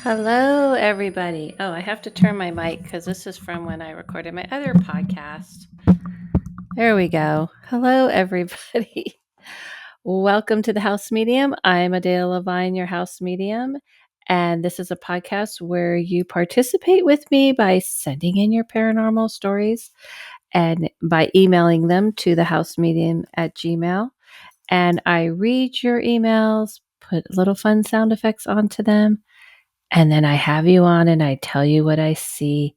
Hello, everybody. Oh, I have to turn my mic because this is from when I recorded my other podcast. There we go. Hello, everybody. Welcome to the House Medium. I'm Adele Levine, your house medium. And this is a podcast where you participate with me by sending in your paranormal stories and by emailing them to thehousemedium@gmail. And I read your emails, put little fun sound effects onto them, and then I have you on and I tell you what I see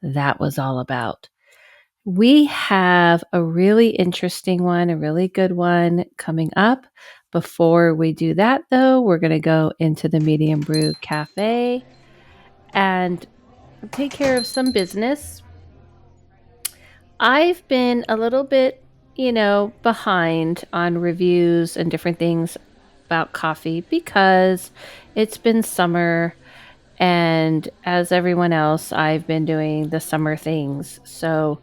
that was all about. We have a really interesting one, a really good one coming up. Before we do that, though, we're going to go into the Medium Brew Cafe and take care of some business. I've been a little bit, behind on reviews and different things about coffee because it's been summer. And as everyone else, I've been doing the summer things. So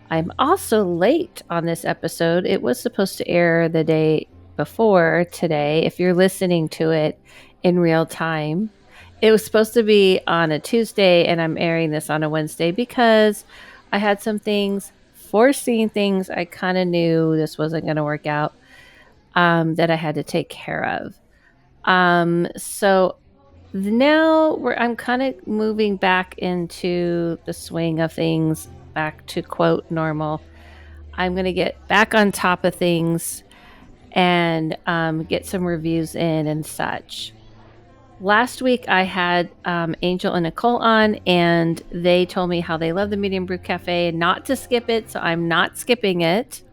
I'm also late on this episode. It was supposed to air the day before today. If you're listening to it in real time, it was supposed to be on a Tuesday, and I'm airing this on a Wednesday because I had some things, foreseen things I kind of knew this wasn't going to work out, that I had to take care of. So now I'm kind of moving back into the swing of things, back to quote normal. I'm going to get back on top of things and get some reviews in and such. Last week I had Angel and Nicole on, and they told me how they love the Medium Brew Cafe and not to skip it, so I'm not skipping it.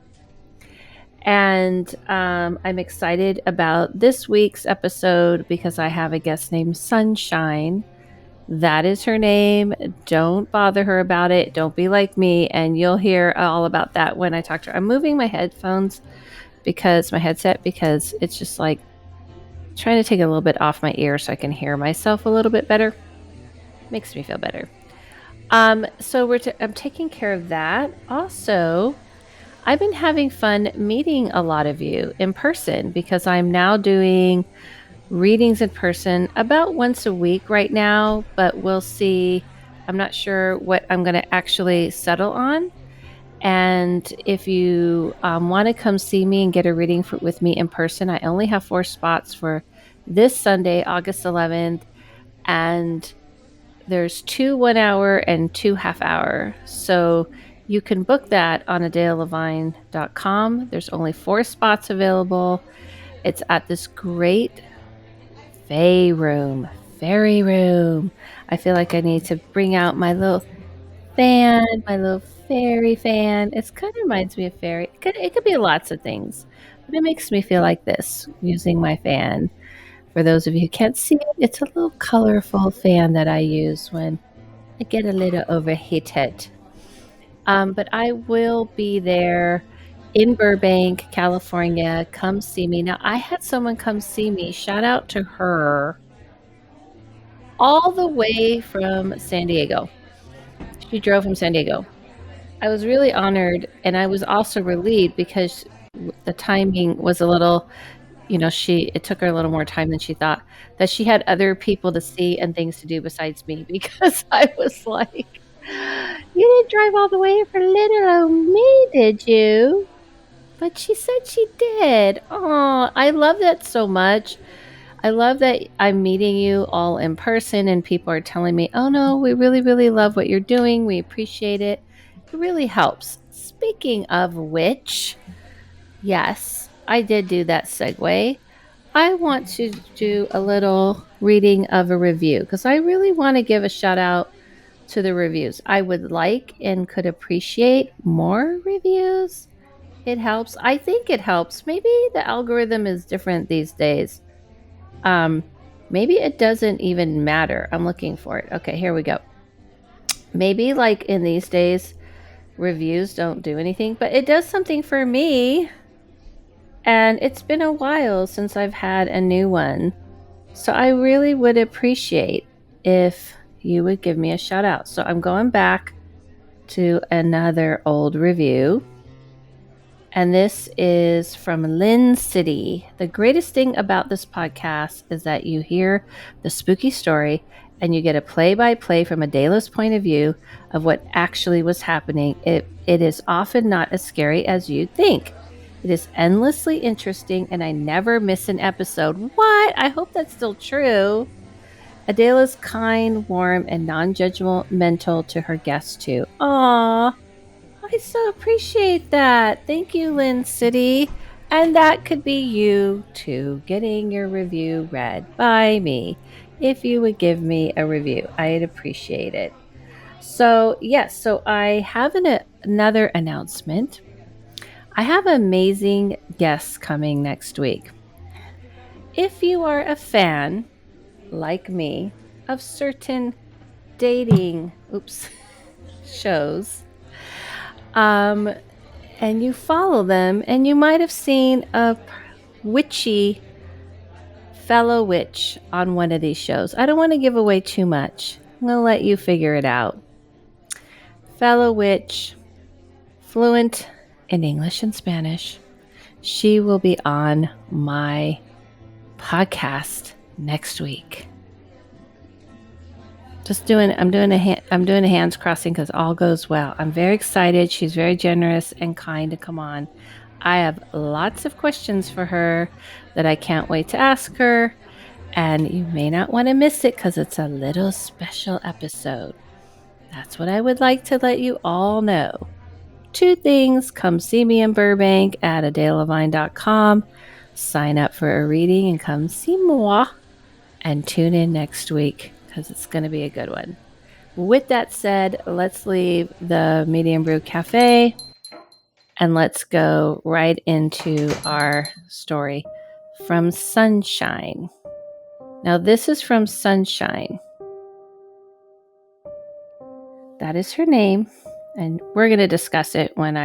And I'm excited about this week's episode because I have a guest named Sunshine. That is her name. Don't bother her about it. Don't be like me. And you'll hear all about that when I talk to her. I'm moving my headset because it's just like trying to take a little bit off my ear so I can hear myself a little bit better. Makes me feel better. So I'm taking care of that. Also, I've been having fun meeting a lot of you in person because I'm now doing readings in person about once a week right now, but we'll see. I'm not sure what I'm going to actually settle on. And if you want to come see me and get a reading with me in person, I only have 4 spots for this Sunday, August 11th. And there's 2 1-hour and 2 half-hour. So you can book that on adelelevine.com. There's only 4 spots available. It's at this great fairy room. I feel like I need to bring out my little fan, my little fairy fan. It kind of reminds me of fairy. It could be lots of things, but it makes me feel like this using my fan. For those of you who can't see it, it's a little colorful fan that I use when I get a little overheated. But I will be there in Burbank, California. Come see me. Now, I had someone come see me. Shout out to her. All the way from San Diego. She drove from San Diego. I was really honored, and I was also relieved because the timing was a little, it took her a little more time than she thought, that she had other people to see and things to do besides me, because I was like, you didn't drive all the way for little old me, did you? But she said she did. Oh, I love that so much. I love that I'm meeting you all in person and people are telling me, oh no, we really, really love what you're doing. We appreciate it. It really helps. Speaking of which, yes, I did do that segue. I want to do a little reading of a review because I really want to give a shout out to the reviews. I would like and could appreciate more reviews. It helps. I think it helps. Maybe the algorithm is different these days. Maybe it doesn't even matter. I'm looking for it. Okay, here we go. Maybe like in these days, reviews don't do anything, but it does something for me. And it's been a while since I've had a new one. So I really would appreciate if you would give me a shout out. So I'm going back to another old review. And this is from Lynn City. The greatest thing about this podcast is that you hear the spooky story and you get a play-by-play from Adela's point of view of what actually was happening. It is often not as scary as you'd think. It is endlessly interesting, and I never miss an episode. What? I hope that's still true. Adela's kind, warm, and non-judgmental to her guests, too. Aww. I so appreciate that. Thank you, Lynn City. And that could be you, too, getting your review read by me. If you would give me a review, I'd appreciate it. So, yes, so I have another announcement. I have amazing guests coming next week. If you are a fan, like me, of certain dating shows, and you follow them, and you might have seen a witchy fellow witch on one of these shows. I don't want to give away too much. I'm going to let you figure it out. Fellow witch, fluent in English and Spanish. She will be on my podcast next week. I'm doing a hands crossing because all goes well. I'm very excited. She's very generous and kind to come on. I have lots of questions for her that I can't wait to ask her, and you may not want to miss it because it's a little special episode. That's what I would like to let you all know. 2 things: come see me in Burbank at adelelevine.com, sign up for a reading and come see moi, and tune in next week because it's going to be a good one. With that said, let's leave the Medium Brew Cafe and let's go right into our story from Sunshine. Now, this is from Sunshine. That is her name, and we're going to discuss it when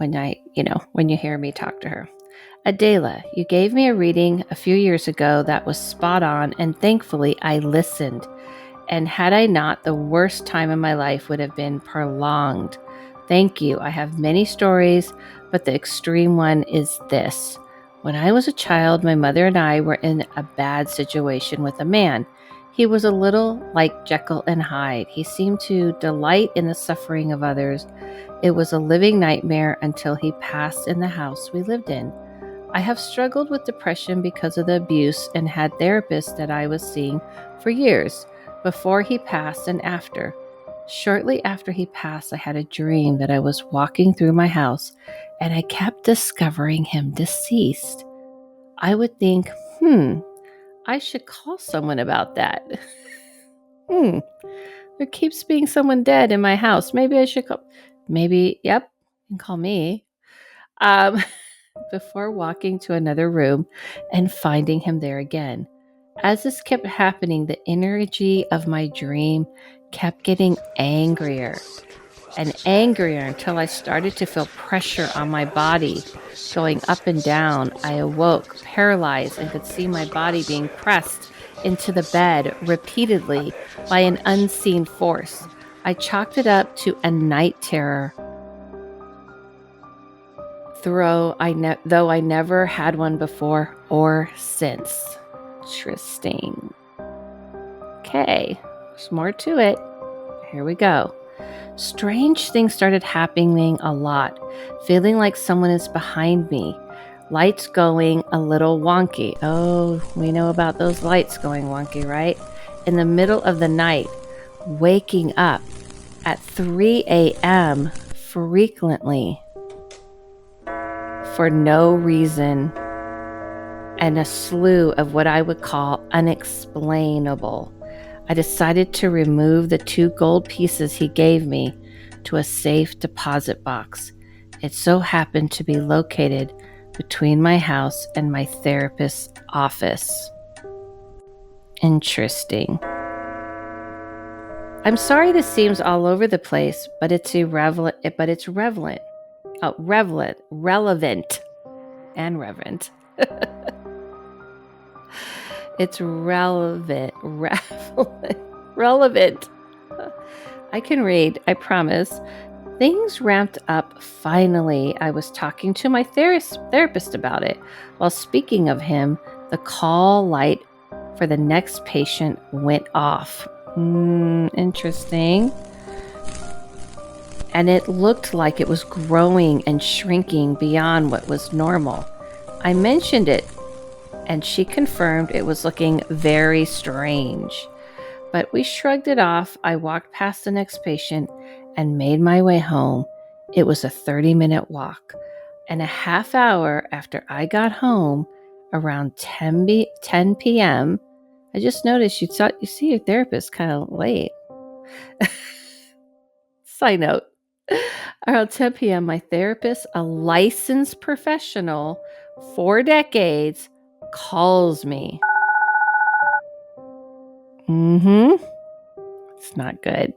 you hear me talk to her. Adela, you gave me a reading a few years ago that was spot on, and thankfully I listened. And had I not, the worst time of my life would have been prolonged. Thank you. I have many stories, but the extreme one is this. When I was a child, my mother and I were in a bad situation with a man. He was a little like Jekyll and Hyde. He seemed to delight in the suffering of others. It was a living nightmare until he passed in the house we lived in. I have struggled with depression because of the abuse and had therapists that I was seeing for years, before he passed and after. Shortly after he passed, I had a dream that I was walking through my house and I kept discovering him deceased. I would think, I should call someone about that. There keeps being someone dead in my house. Maybe I should call. Maybe, yep, you can call me. Before walking to another room and finding him there again. As this kept happening, the energy of my dream kept getting angrier and angrier until I started to feel pressure on my body going up and down. I awoke, paralyzed, and could see my body being pressed into the bed repeatedly by an unseen force. I chalked it up to a night terror. Though I never had one before or since. Interesting. Okay, there's more to it. Here we go. Strange things started happening a lot, feeling like someone is behind me. Lights going a little wonky. Oh, we know about those lights going wonky, right? In the middle of the night, waking up at 3 a.m. frequently. For no reason, and a slew of what I would call unexplainable. I decided to remove the 2 gold pieces he gave me to a safe deposit box. It so happened to be located between my house and my therapist's office. Interesting. I'm sorry this seems all over the place, but it's relevant and reverent. It's relevant. I can read, I promise. Things ramped up finally. I was talking to my therapist about it. While speaking of him, the call light for the next patient went off. Interesting. And it looked like it was growing and shrinking beyond what was normal. I mentioned it, and she confirmed it was looking very strange. But we shrugged it off. I walked past the next patient and made my way home. It was a 30-minute walk. And a half hour after I got home, around 10 p.m., I just noticed you see your therapist kind of late. Side note. Around 10 p.m., my therapist, a licensed professional, 4 decades, calls me. It's not good.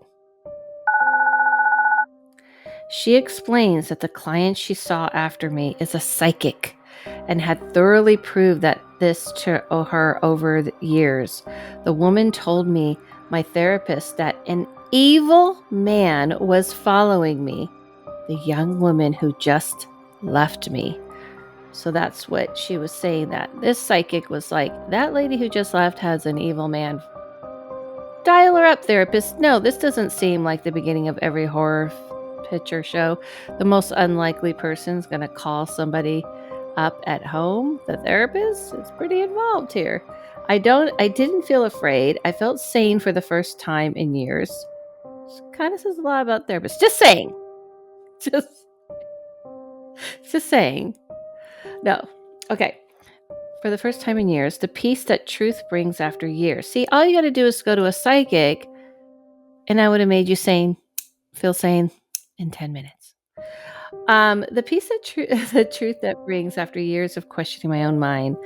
She explains that the client she saw after me is a psychic and had thoroughly proved that this to her over the years. The woman told me, my therapist, that an evil man was following me, the young woman who just left me. So that's what she was saying, that this psychic was like, that lady who just left has an evil man. Dial her up, therapist. No, this doesn't seem like the beginning of every horror picture show. The most unlikely person's going to call somebody up at home. The therapist is pretty involved here. I didn't feel afraid. I felt sane for the first time in years. Kind of says a lot about therapists. Just saying. Just saying. No. Okay. For the first time in years, the peace that truth brings after years. See, all you got to do is go to a psychic, and I would have made you feel sane in 10 minutes. The peace that the truth that brings after years of questioning my own mind.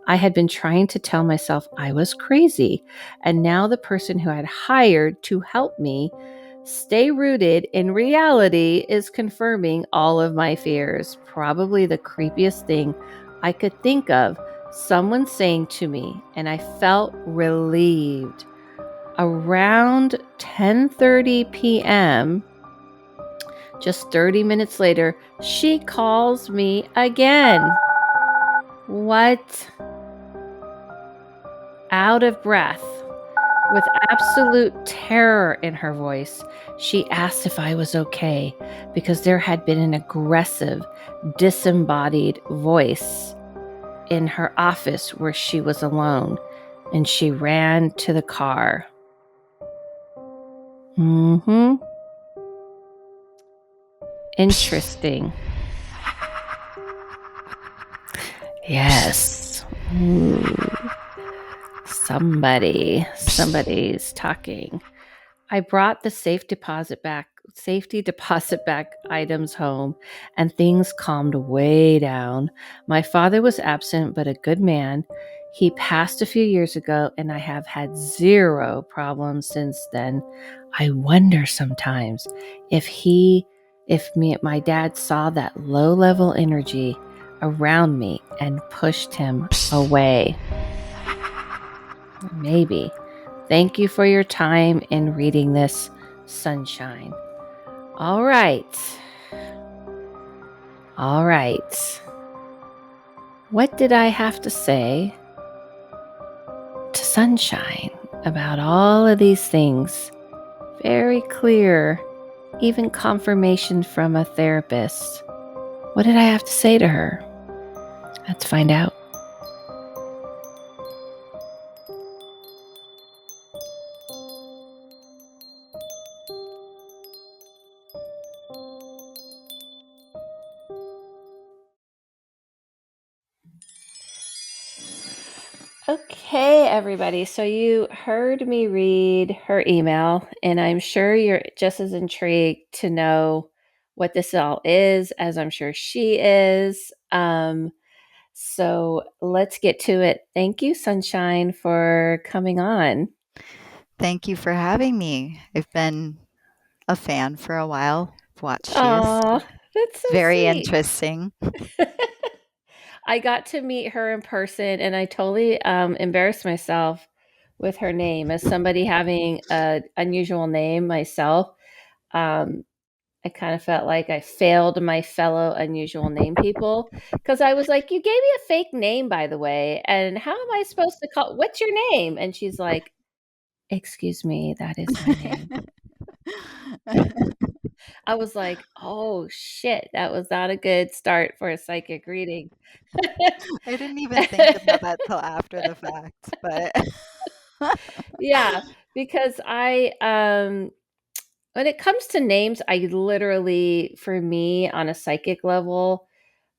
I had been trying to tell myself I was crazy, and now the person who I had hired to help me stay rooted in reality is confirming all of my fears. Probably the creepiest thing I could think of, someone saying to me, and I felt relieved. Around 10:30 p.m., just 30 minutes later, she calls me again. What? Out of breath, with absolute terror in her voice, she asked if I was okay because there had been an aggressive, disembodied voice in her office where she was alone, and she ran to the car. Interesting. Yes. Somebody's talking. I brought the safety deposit back items home, and things calmed way down. My father was absent, but a good man. He passed a few years ago, and I have had zero problems since then. I wonder sometimes if my dad saw that low-level energy around me and pushed him away. Maybe. Thank you for your time in reading this, Sunshine. All right. What did I have to say to Sunshine about all of these things? Very clear, even confirmation from a therapist. What did I have to say to her? Let's find out. Okay, everybody. So you heard me read her email, and I'm sure you're just as intrigued to know what this all is as I'm sure she is. So let's get to it. Thank you, Sunshine, for coming on. Thank you for having me. I've been a fan for a while. I've watched you. Oh, that's so Very sweet. interesting. I got to meet her in person, and I totally embarrassed myself with her name as somebody having an unusual name myself. I I kind of felt like I failed my fellow unusual name people because I was like, "You gave me a fake name, by the way, and how am I supposed to call? What's your name?" And she's like, "Excuse me, that is my name." I was like, "Oh shit, that was not a good start for a psychic reading." I didn't even think about that till after the fact, but Yeah, because when it comes to names, I literally, for me, on a psychic level,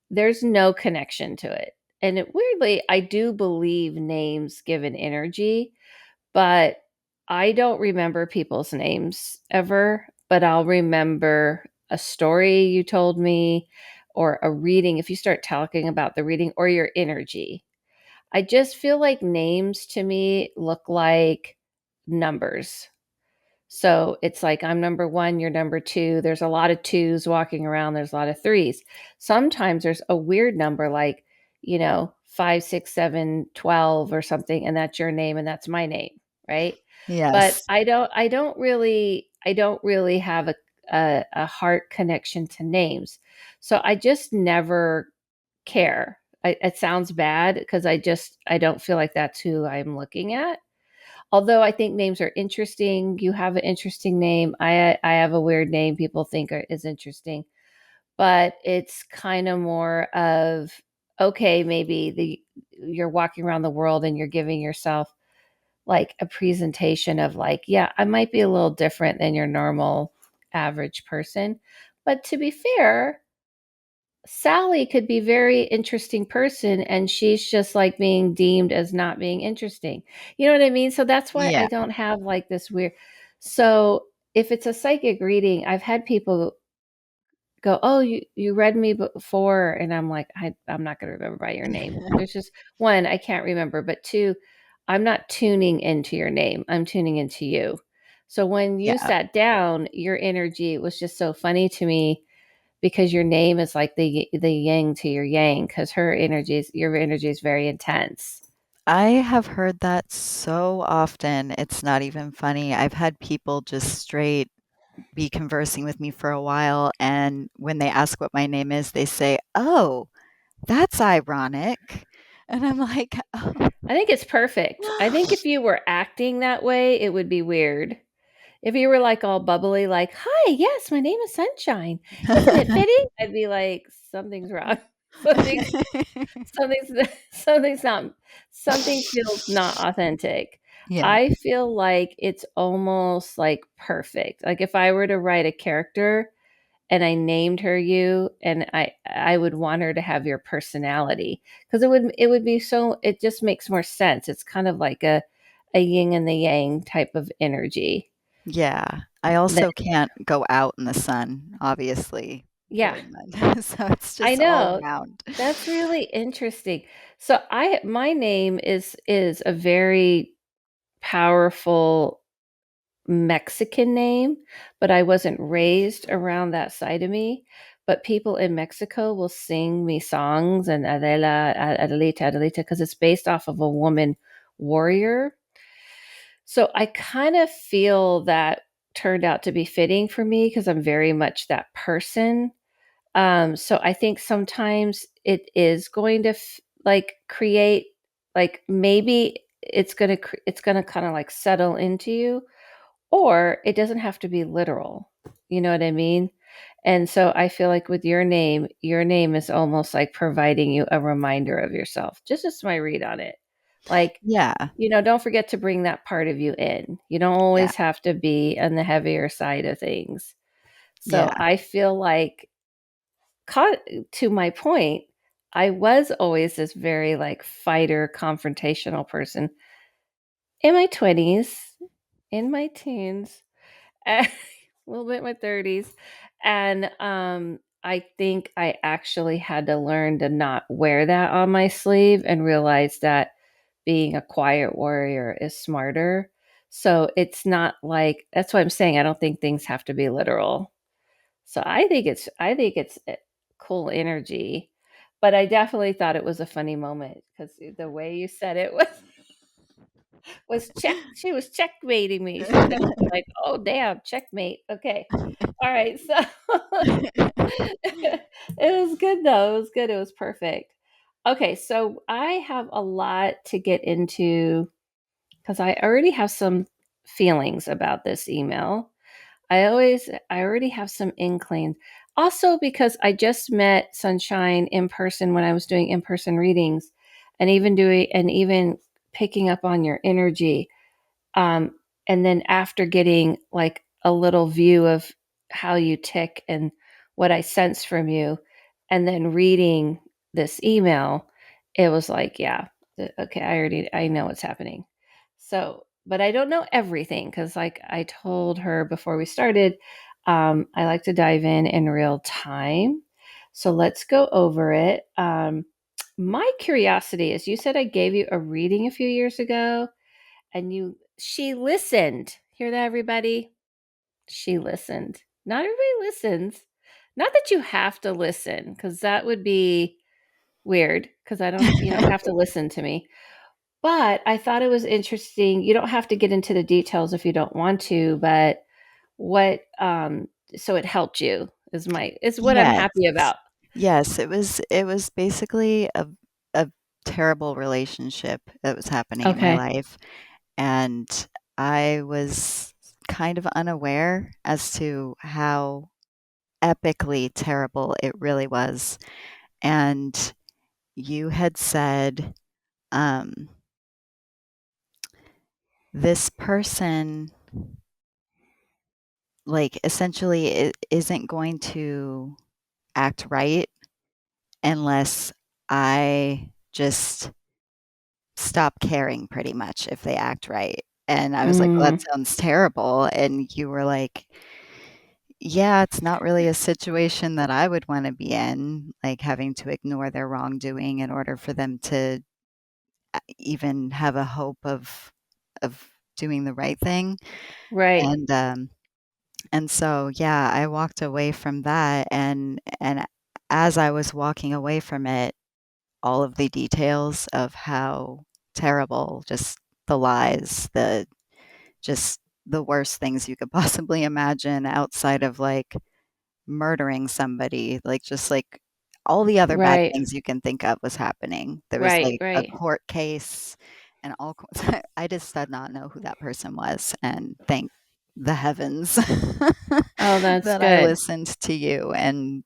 there's no connection to it. And weirdly, I do believe names give an energy, but I don't remember people's names ever, but I'll remember a story you told me or a reading if you start talking about the reading or your energy. I just feel like names to me look like numbers. So it's like I'm number one, you're number two. There's a lot of twos walking around, there's a lot of threes. Sometimes there's a weird number like, 5, 6, 7, 12, or something, and that's your name and that's my name, right? But yes. I don't really have a heart connection to names. So I just never care. It sounds bad because I don't feel like that's who I'm looking at. Although I think names are interesting. You have an interesting name. I have a weird name people think is interesting, but it's kind of more of okay, maybe the you're walking around the world and you're giving yourself like a presentation of like, yeah, I might be a little different than your normal average person. But to be fair, Sally could be very interesting person and she's just like being deemed as not being interesting. You know what I mean? So that's why I Yeah. don't have like this weird. So if it's a psychic reading, I've had people go, "Oh, you read me before," and I'm like, I'm not going to remember by your name. There's just one I can't remember, but two, I'm not tuning into your name. I'm tuning into you. So when you Yeah. sat down, your energy was just so funny to me because your name is like the yang to your yang because your energy is very intense. I have heard that so often, it's not even funny. I've had people just straight be conversing with me for a while, and when they ask what my name is, they say, "Oh, that's ironic." And I'm like, "Oh." I think it's perfect. I think if you were acting that way, it would be weird. If you were like all bubbly, like, "Hi, yes, my name is Sunshine. Isn't it fitting?" I'd be like, "Something's wrong. Something's something's something's not something feels not authentic." Yeah. I feel like it's almost like perfect. Like if I were to write a character and I named her you and I would want her to have your personality because it would be so it just makes more sense. It's kind of like a yin and the yang type of energy. Yeah. I That also can't go out in the sun, obviously, yeah, very much. So it's I just all know. around. That's really interesting. So I my name is a very powerful Mexican name, but I wasn't raised around that side of me. But people in Mexico will sing me songs and Adela, Adelita, Adelita, because it's based off of a woman warrior. So I kind of feel that turned out to be fitting for me because I'm very much that person. So I think sometimes it is going to like create, like maybe it's gonna kind of like settle into you, or it doesn't have to be literal. You know what I mean? And so I feel like with your name is almost like providing you a reminder of yourself. Just my read on it. Like, Yeah. don't forget to bring that part of you in. You don't Yeah. always have to be on the heavier side of things. So Yeah. I feel like, caught to my point, I was always this very like fighter, confrontational person in my 20s, in my teens, a little bit in my 30s. And I think I actually had to learn to not wear that on my sleeve and realize that being a quiet warrior is smarter. So it's not like that's what I'm saying. I don't think things have to be literal. So I think it's cool energy. But I definitely thought it was a funny moment because the way you said it was check. She was checkmating me. She was like, "Oh damn, checkmate." Okay. All right, so it was good though. It was good. It was perfect. Okay, so I have a lot to get into because I already have some feelings about this email. I already have some inklings. Also because I just met Sunshine in person when I was doing in-person readings and even picking up on your energy. Um, and then after getting like a little view of how you tick and what I sense from you, and then reading this email, it was like, yeah, okay, I know what's happening. So, but I don't know everything because, like I told her before we started, I like to dive in real time. So let's go over it. My curiosity is, you said I gave you a reading a few years ago and she listened. Hear that, everybody? She listened. Not everybody listens. Not that you have to listen, because that would be weird, because I don't you don't have to listen to me. But I thought it was interesting. You don't have to get into the details if you don't want to, but what so it helped you is what I'm Yes. happy about. Yes, it was basically a terrible relationship that was happening in my Okay. life, and I was kind of unaware as to how epically terrible it really was. And you had said, um, this person, like, essentially isn't going to act right unless I just stop caring pretty much if they act right. And I was like, "Well, that Mm, sounds terrible." And you were like, "Yeah, it's not really a situation that I would wanna be in, like, having to ignore their wrongdoing in order for them to even have a hope of doing the right thing." right. And, so, yeah, I walked away from that, and as I was walking away from it, all of the details of how terrible, just the lies, just the worst things you could possibly imagine outside of, like, murdering somebody, like, just, like, all the other bad Right. things you can think of was happening. There was, Right. like, a Right. court case and all co I just did not know who that person was, and thank the heavens Oh, that's that I good. listened to you and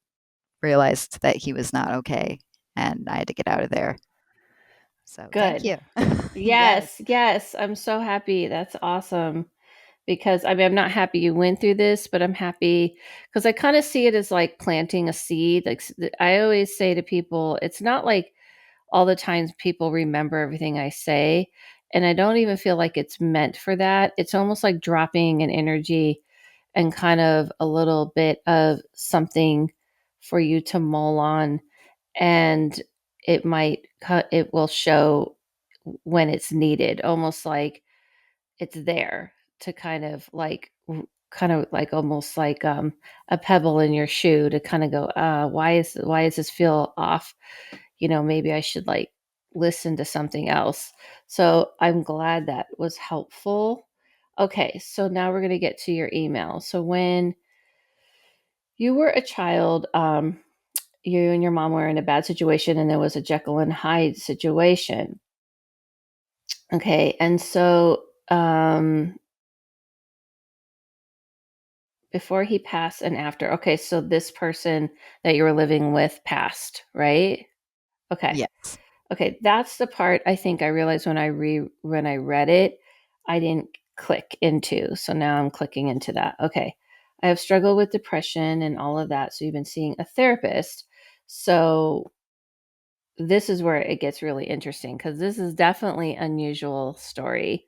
realized that he was not okay, and I had to get out of there. So, thank Good. you. Yes. Yes, yes. I'm so happy. That's awesome. Because I mean, I'm not happy you went through this, but I'm happy because I kind of see it as like planting a seed. Like I always say to people, it's not like all the times people remember everything I say. And I don't even feel like it's meant for that. It's almost like dropping an energy and kind of a little bit of something for you to mull on. And it will show when it's needed, almost like it's there to kind of like almost like a pebble in your shoe to kind of go, why does this feel off? Maybe I should like listen to something else. So I'm glad that was helpful. Okay, so now we're going to get to your email. So when you were a child, you and your mom were in a bad situation and there was a Jekyll and Hyde situation. Okay, and so before he passed and after. Okay, so this person that you were living with passed, right? Okay. Yes. Okay, that's the part I think I realized when I read it, I didn't click into. So now I'm clicking into that. Okay. I have struggled with depression and all of that. So you've been seeing a therapist. So this is where it gets really interesting because this is definitely unusual story,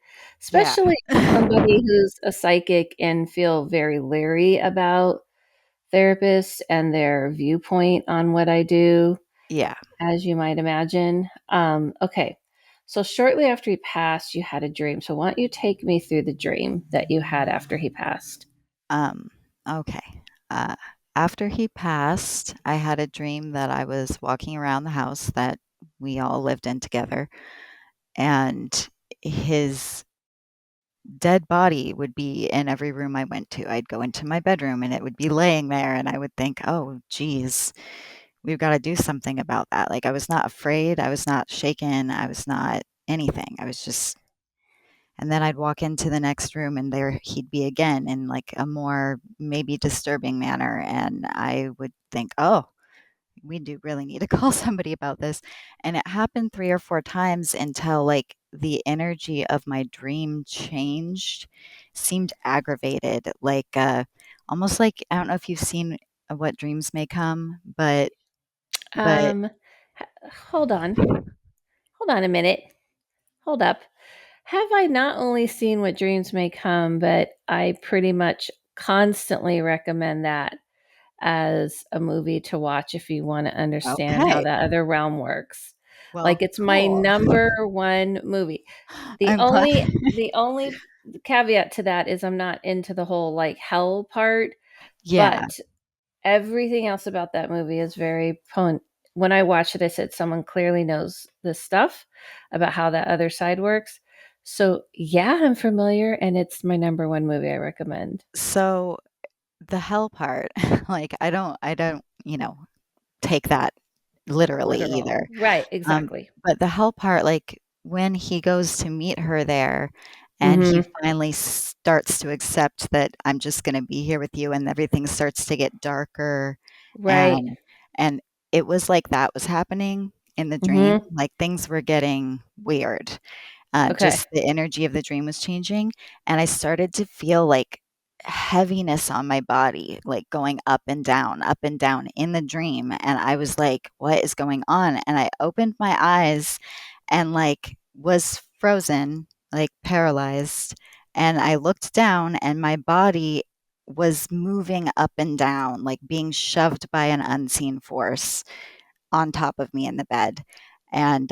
Yeah. especially somebody who's a psychic and feel very leery about therapists and their viewpoint on what I do, Yeah. as you might imagine. Okay. So shortly after he passed, you had a dream. So why don't you take me through the dream that you had after he passed? Um, okay. Uh, After he passed, I had a dream that I was walking around the house that we all lived in together, and his dead body would be in every room I went to. I'd go into my bedroom and it would be laying there, and I would think, "Oh, geez, we've gotta do something about that." Like, I was not afraid, I was not shaken, I was not anything. I was just and then I'd walk into the next room and there he'd be again in, like, a more maybe disturbing manner, and I would think, "Oh, we do really need to call somebody about this." And it happened 3 or 4 times until, like, the energy of my dream changed, seemed aggravated, like, almost like I don't know if you've seen What Dreams May Come, but Um, hold on. Hold on a minute. Hold up. Have I not only seen What Dreams May Come, but I pretty much constantly recommend that as a movie to watch if you want to understand how okay. the other realm works. Well, Like it's my cool. number one movie. The I'm glad. only the only caveat to that is I'm not into the whole like hell part, Yeah. but everything else about that movie is very potent. When I watched it, I said someone clearly knows this stuff about how that other side works. So yeah, I'm familiar, and it's my number one movie I recommend. So, the hell part, like, I don't, take that literally Literal, either. right? Um, Exactly. but the hell part, like, when he goes to meet her there and he Mm-hmm. finally starts to accept that I'm just gonna be here with you and everything starts to get darker Right. and and it was like that was happening in the dream, Mm-hmm. like, things were getting weird. Okay. Just the energy of the dream was changing, and I started to feel, like, heaviness on my body, like, going up and down in the dream, and I was like, "What is going on?" And I opened my eyes and, like, was frozen, like, paralyzed, and I looked down, and my body was moving up and down, like, being shoved by an unseen force on top of me in the bed, and,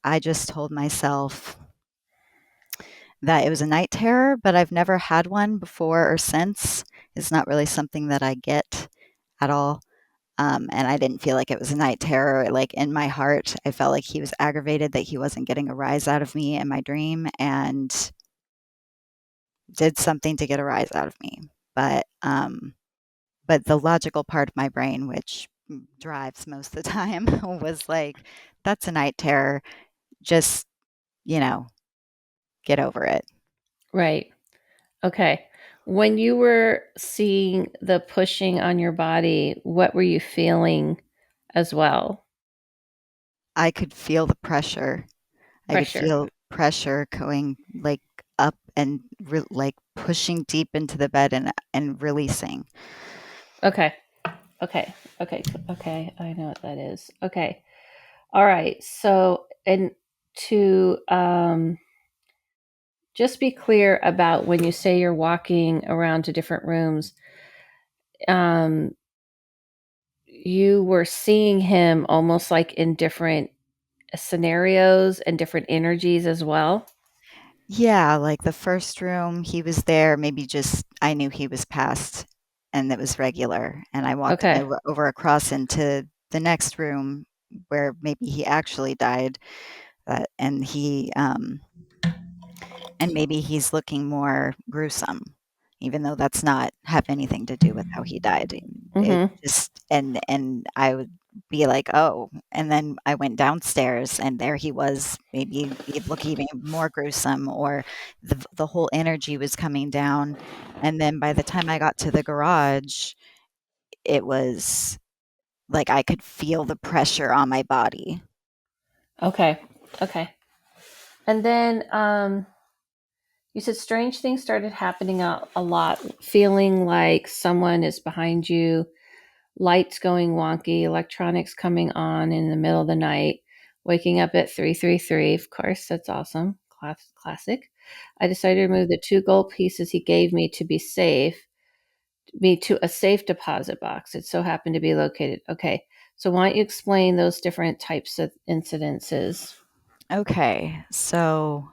I just told myself that it was a night terror, but I've never had one before or since. It's not really something that I get at all. And I didn't feel like it was a night terror. Like in my heart, I felt like he was aggravated that he wasn't getting a rise out of me in my dream and did something to get a rise out of me. But the logical part of my brain, which drives most of the time, was like, that's a night terror. Just, you know, get over it. Right. Okay. When you were seeing the pushing on your body, what were you feeling as well? I could feel the pressure. I could Pressure. feel pressure going, like, up and like, pushing deep into the bed and releasing. Okay. Okay. Okay. Okay. I know what that is. Okay. All right. So, and to just be clear about when you say you're walking around to different rooms, um, you were seeing him almost like in different scenarios and different energies as well. Yeah, like, the first room, he was there, maybe just I knew he was passed, and it was regular, and I walked Okay. over across into the next room where maybe he actually died, and and maybe he's looking more gruesome, even though that's not have anything to do with how he died. It Mm-hmm. just and I would be like, "Oh," and then I went downstairs and there he was, maybe he'd look even more gruesome or the whole energy was coming down, and then by the time I got to the garage, it was like I could feel the pressure on my body. Okay. Okay. And then you said strange things started happening a lot, feeling like someone is behind you, lights going wonky, electronics coming on in the middle of the night, waking up at 333. Of course, that's awesome. Classic. I decided to move the two gold pieces he gave me to a safe deposit box. It so happened to be located. Okay. So why don't you explain those different types of incidences? Okay, so,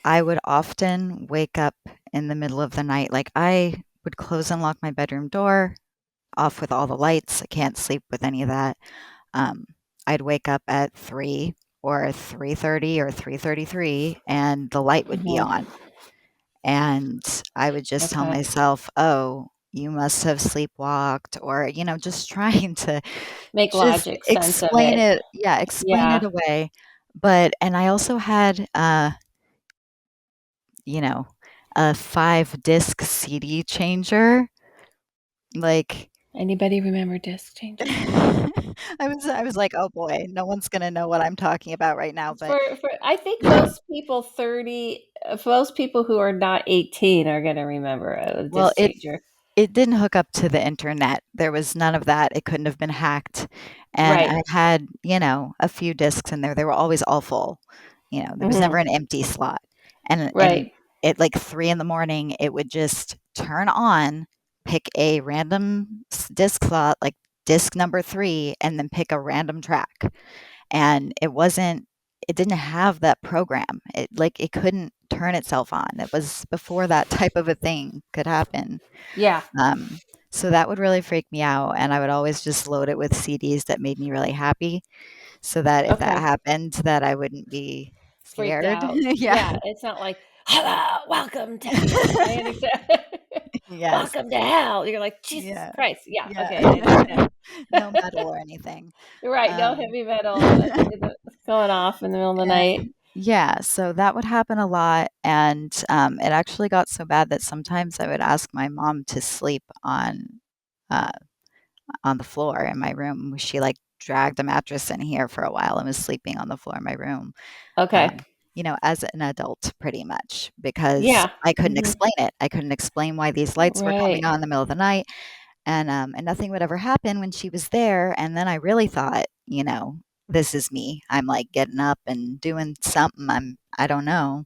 I would often wake up in the middle of the night, like, I would close and lock my bedroom door, off with all the lights, I can't sleep with any of that. Um, I'd wake up at 3 or 3:30 or 3:33, and the light would be Mhm. on. And I would just tell Okay. myself, "Oh, you must have sleepwalked," or, just trying to Make just logic sense of explain it. it, yeah, explain it Yeah. away. And I also had, you know, a 5-disc CD changer, like Anybody remember disc changers? I was like, "Oh boy, no one's gonna know what I'm talking about right now," but For I think most people 30 most people who are not 18 are gonna remember a well, disc it changer. it didn't hook up to the internet. There was none of that. It couldn't have been hacked, and Right. I had, a few discs in there. They were always all full. There was never Mhm. an empty slot, and Right. at, like, 3 in the morning, it would just turn on, pick a random disc slot, like disc number 3, and then pick a random track, and it didn't have that program. It couldn't turn itself on. It was before that type of a thing could happen. Yeah. Um, so that would really freak me out, and I would always just load it with CDs that made me really happy, so that if that Okay. happened, that I wouldn't be Freaked scared. out. Yeah. Yeah, it's not like, "Hello, welcome to," I understand. Yes. "Welcome to hell." You're like, "Jesus Yeah. Christ." Yeah, Yeah. okay, I understand. No metal or anything. You're right, no Um, heavy metal going off in the middle of the and night. yeah, so that would happen a lot, and, it actually got so bad that sometimes I would ask my mom to sleep uh on the floor in my room. She, like, dragged a mattress in here for a while and was sleeping on the floor in my room, Okay. as an adult pretty much because Yeah. I couldn't Mhm. explain it. I couldn't explain why these lights were coming Right. on in the middle of the night, and nothing would ever happen when she was there, and then I really thought, "This is me. I'm, like, getting up and doing something. I don't know."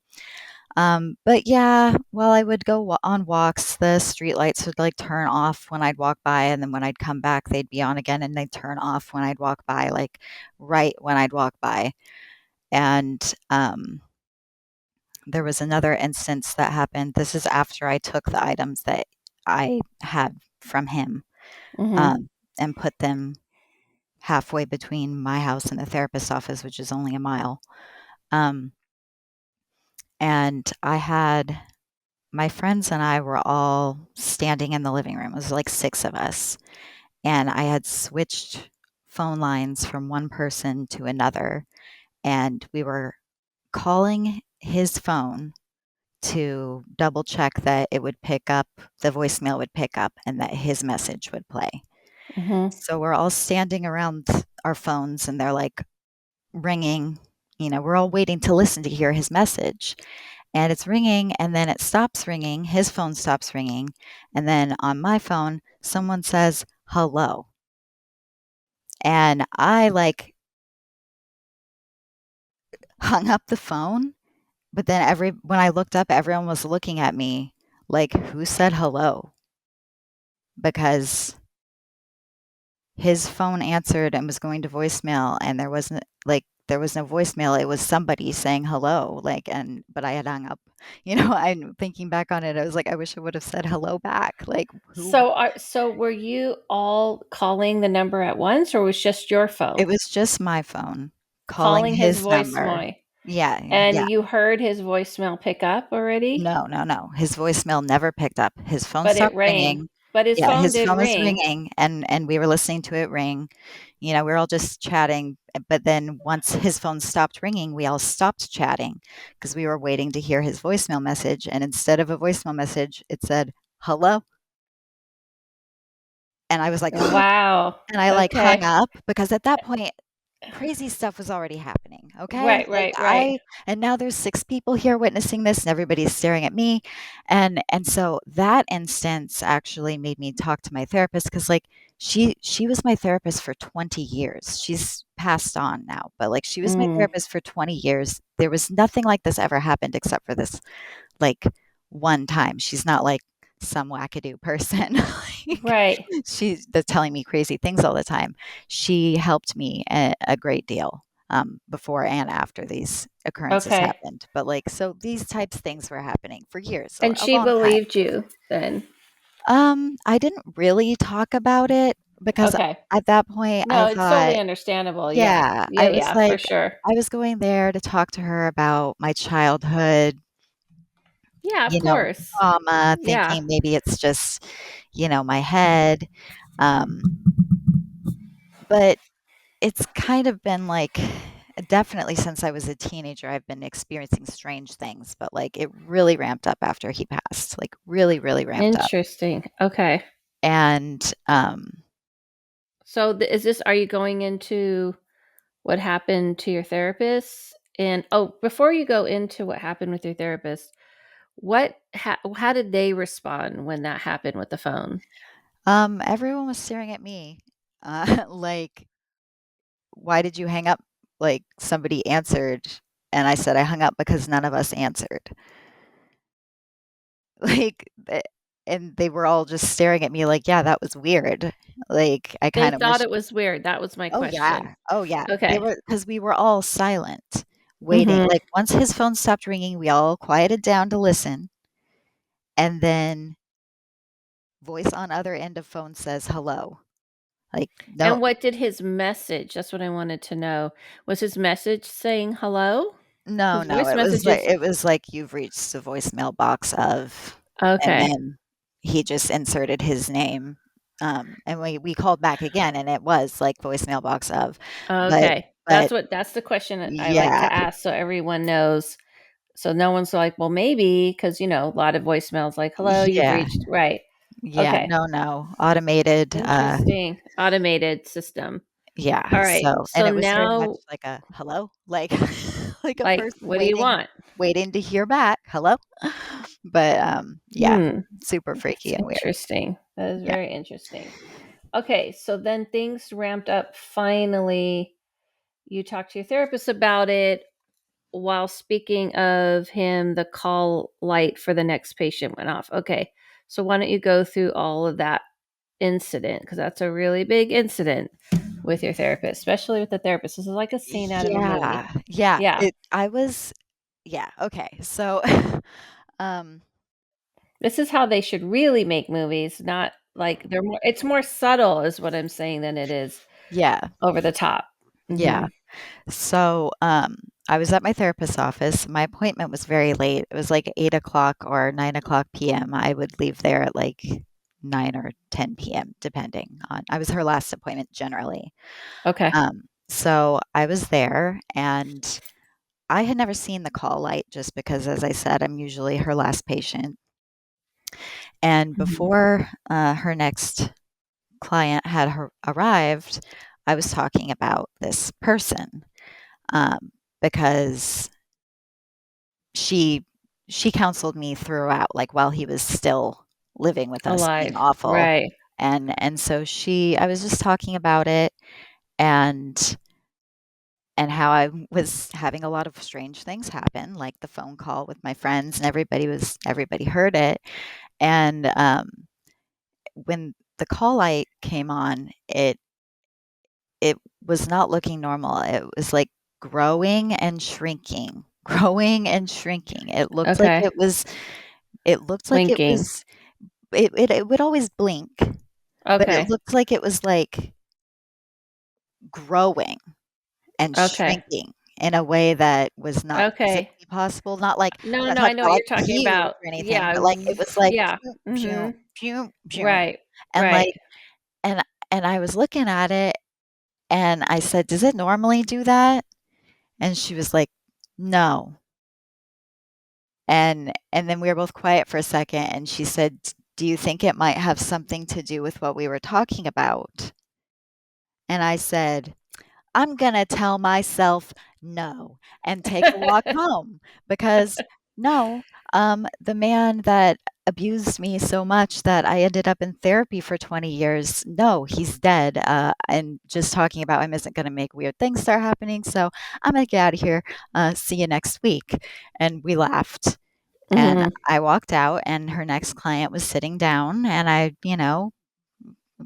But yeah, while I would go on walks, the streetlights would like turn off when I'd walk by, and then when I'd come back, they'd be on again, and they'd turn off when I'd walk by, like right when I'd walk by. And there was another instance that happened. This is after I took the items that I had from him, Mhm. um, and put them halfway between my house and the therapist's office, which is only a mile. Um, and I had my friends and I were all standing in the living room. It was like 6 of us, and I had switched phone lines from one person to another, and we were calling his phone to double check that it would pick up the voicemail would pick up and that his message would play. Mhm. So we're all standing around our phones, and they're, like, ringing, we're all waiting to listen to hear his message. And it's ringing, and then it stops ringing, his phone stops ringing, and then on my phone, someone says, "Hello." And I, like, hung up the phone, but then when I looked up, everyone was looking at me like, "Who said hello?" Because his phone answered and was going to voicemail, and there was no voicemail, it was somebody saying hello, like, but I had hung up. I'm thinking back on it, I was like, "I wish I would've said hello back," like, who So were you all calling the number at once, or was just your it phone? was just my phone calling Calling his his number. voicemail, Yeah, and yeah. you heard his voicemail pick up already? No, no, no, his voicemail never picked up. His phone But it stopped rang. ringing. But his Yeah, phone his did phone was ring. ringing, and we were listening to it ring. We were all just chatting, but then once his phone stopped ringing, we all stopped chatting because we were waiting to hear his voicemail message, and instead of a voicemail message, it said, "Hello?" And I was like, Wow. and I, like, hung Okay. up because at that point crazy stuff was already happening, okay? Right, right, right. And now there's 6 people here witnessing this, and everybody's staring at me, and so that instance actually made me talk to my therapist because, like, she was my therapist for 20 years. She's passed on now, but, like, she was my Mm, therapist for 20 years. There was nothing like this ever happened except for this, like, one time. She's not like some wackadoo person. Like, right. she's that's telling me crazy things all the time. She helped me a great deal, before and after these occurrences Okay. happened. But, like, so these types of things were happening for years, so And a she long time. believed you then. I didn't really talk about it. because Okay. at that point, No, I it's totally thought, understandable. Yeah. yeah, Yeah, yeah, for sure. I was going there to talk to her about my childhood, Yeah, of you know, course. trauma, Yeah. thinking maybe it's just, my head. Um, but it's kind of been like definitely since I was a teenager, I've been experiencing strange things, but like it really ramped up after he passed, like really, really ramped up. Interesting. Okay. And So is this, are you going into what happened to your therapist? And oh, before you go into what happened with your therapist, how did they respond when that happened with the phone? everyone was staring at me, like, why did you hang up? Like somebody answered, and I said I hung up because none of us answered. Like, and they were all just staring at me like, yeah, that was weird. Like, I They kind of thought wish. it was weird. That was my Oh question. yeah, oh yeah. They Okay. were because we were all silent, waiting. Mhm. Like once his phone stopped ringing, we all quieted down to listen, and then voice on other end of phone says hello. Like no, And what did his message? That's what I wanted to know. Was his message saying hello? no, Because no. voice messages. It was like you've reached the voicemail box of, and Okay. then he just inserted his name. And we called back again, and it was like voicemail box of, but Okay. but That's the question that I like yeah, to ask so everyone knows. So no one's like, well, maybe because a lot of voicemails like, hello, you've yeah, reached right. yeah. Okay. No, no, automated. Interesting. Automated system. Yeah, All right. so and So it was very much now, like a hello, like like a like, person what do you want? waiting to hear back, "Hello?" But, yeah, Hmm. super That's freaky and weird. interesting. That is Yeah. very interesting. Okay. So then things ramped up. Finally, you talked to your therapist about it. While speaking of him, the call light for the next patient went off. Okay. So why don't you go through all of that incident? Because that's a really big incident with your therapist, especially with the therapist. This is like a scene out of a movie. Yeah, yeah, Yeah. yeah, okay, so, um, This is how they should really make movies, not like it's more subtle is what I'm saying than it is yeah, over the top. yeah. Mhm. So, I was at my therapist's office. My appointment was very late. It was like 8 o'clock or 9 o'clock PM. I would leave there at like 9 or 10 PM, depending on I was her last appointment generally. Okay. So I was there and I had never seen the call light just because, as I said, I'm usually her last patient. And Mhm. before her next client had arrived, I was talking about this person, um, because she she counseled me throughout, like while he was still living with us, being Alive. awful. Right. And so I was just talking about it, and how I was having a lot of strange things happen, like the phone call with my friends, and everybody heard it. And when the call light came on, it was not looking normal. It was like growing and shrinking, growing and shrinking. Okay. It looked like it Blinking. was it would always blink, but it Okay. looked like it was like growing and Okay. shrinking in a way that was not Okay. physically possible. Not like No, I'm no, not no, I talking know about what like you're talking huge about. or anything, Yeah. but like it was like Yeah. pew, pew, Mhm. pew, pew, Right. and Right. like and I was looking at it and I said, "Does it normally do that?" And she was like, "No." And then we were both quiet for a second and she said, "Do you think it might have something to do with what we were talking about?" And I said, "I'm gonna tell myself no and take a walk home because no, the man that abused me so much that I ended up in therapy for 20 years, no, he's dead. And just talking about him isn't gonna make weird things start happening. So I'm gonna get out of here. See you next week." And we laughed. And Mhm. I walked out, and her next client was sitting down, and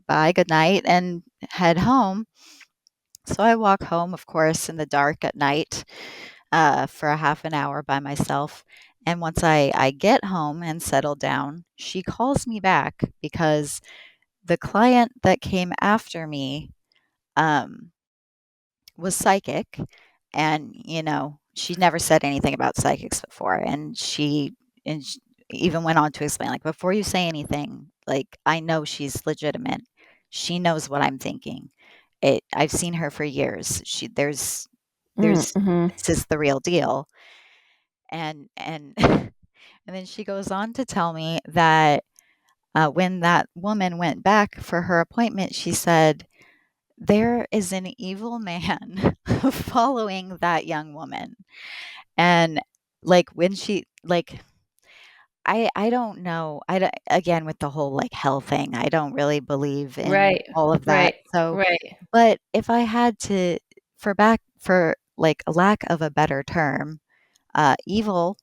bye, good night, and head home. So I walk home, of course, in the dark at night, for a half an hour by myself. And once I get home and settle down, she calls me back because the client that came after me was psychic, and she never said anything about psychics before, and she even went on to explain, like, before you say anything, like, I know she's legitimate. She knows what I'm thinking. I've seen her for years. There's Mm-hmm. this is the real deal. And and then she goes on to tell me that when that woman went back for her appointment, she said, there is an evil man following that young woman. And like when she like I don't know. Again, with the whole like hell thing, I don't really believe in Right. all of that. Right. So, Right. but if I had to, for like a lack of a better term, evil,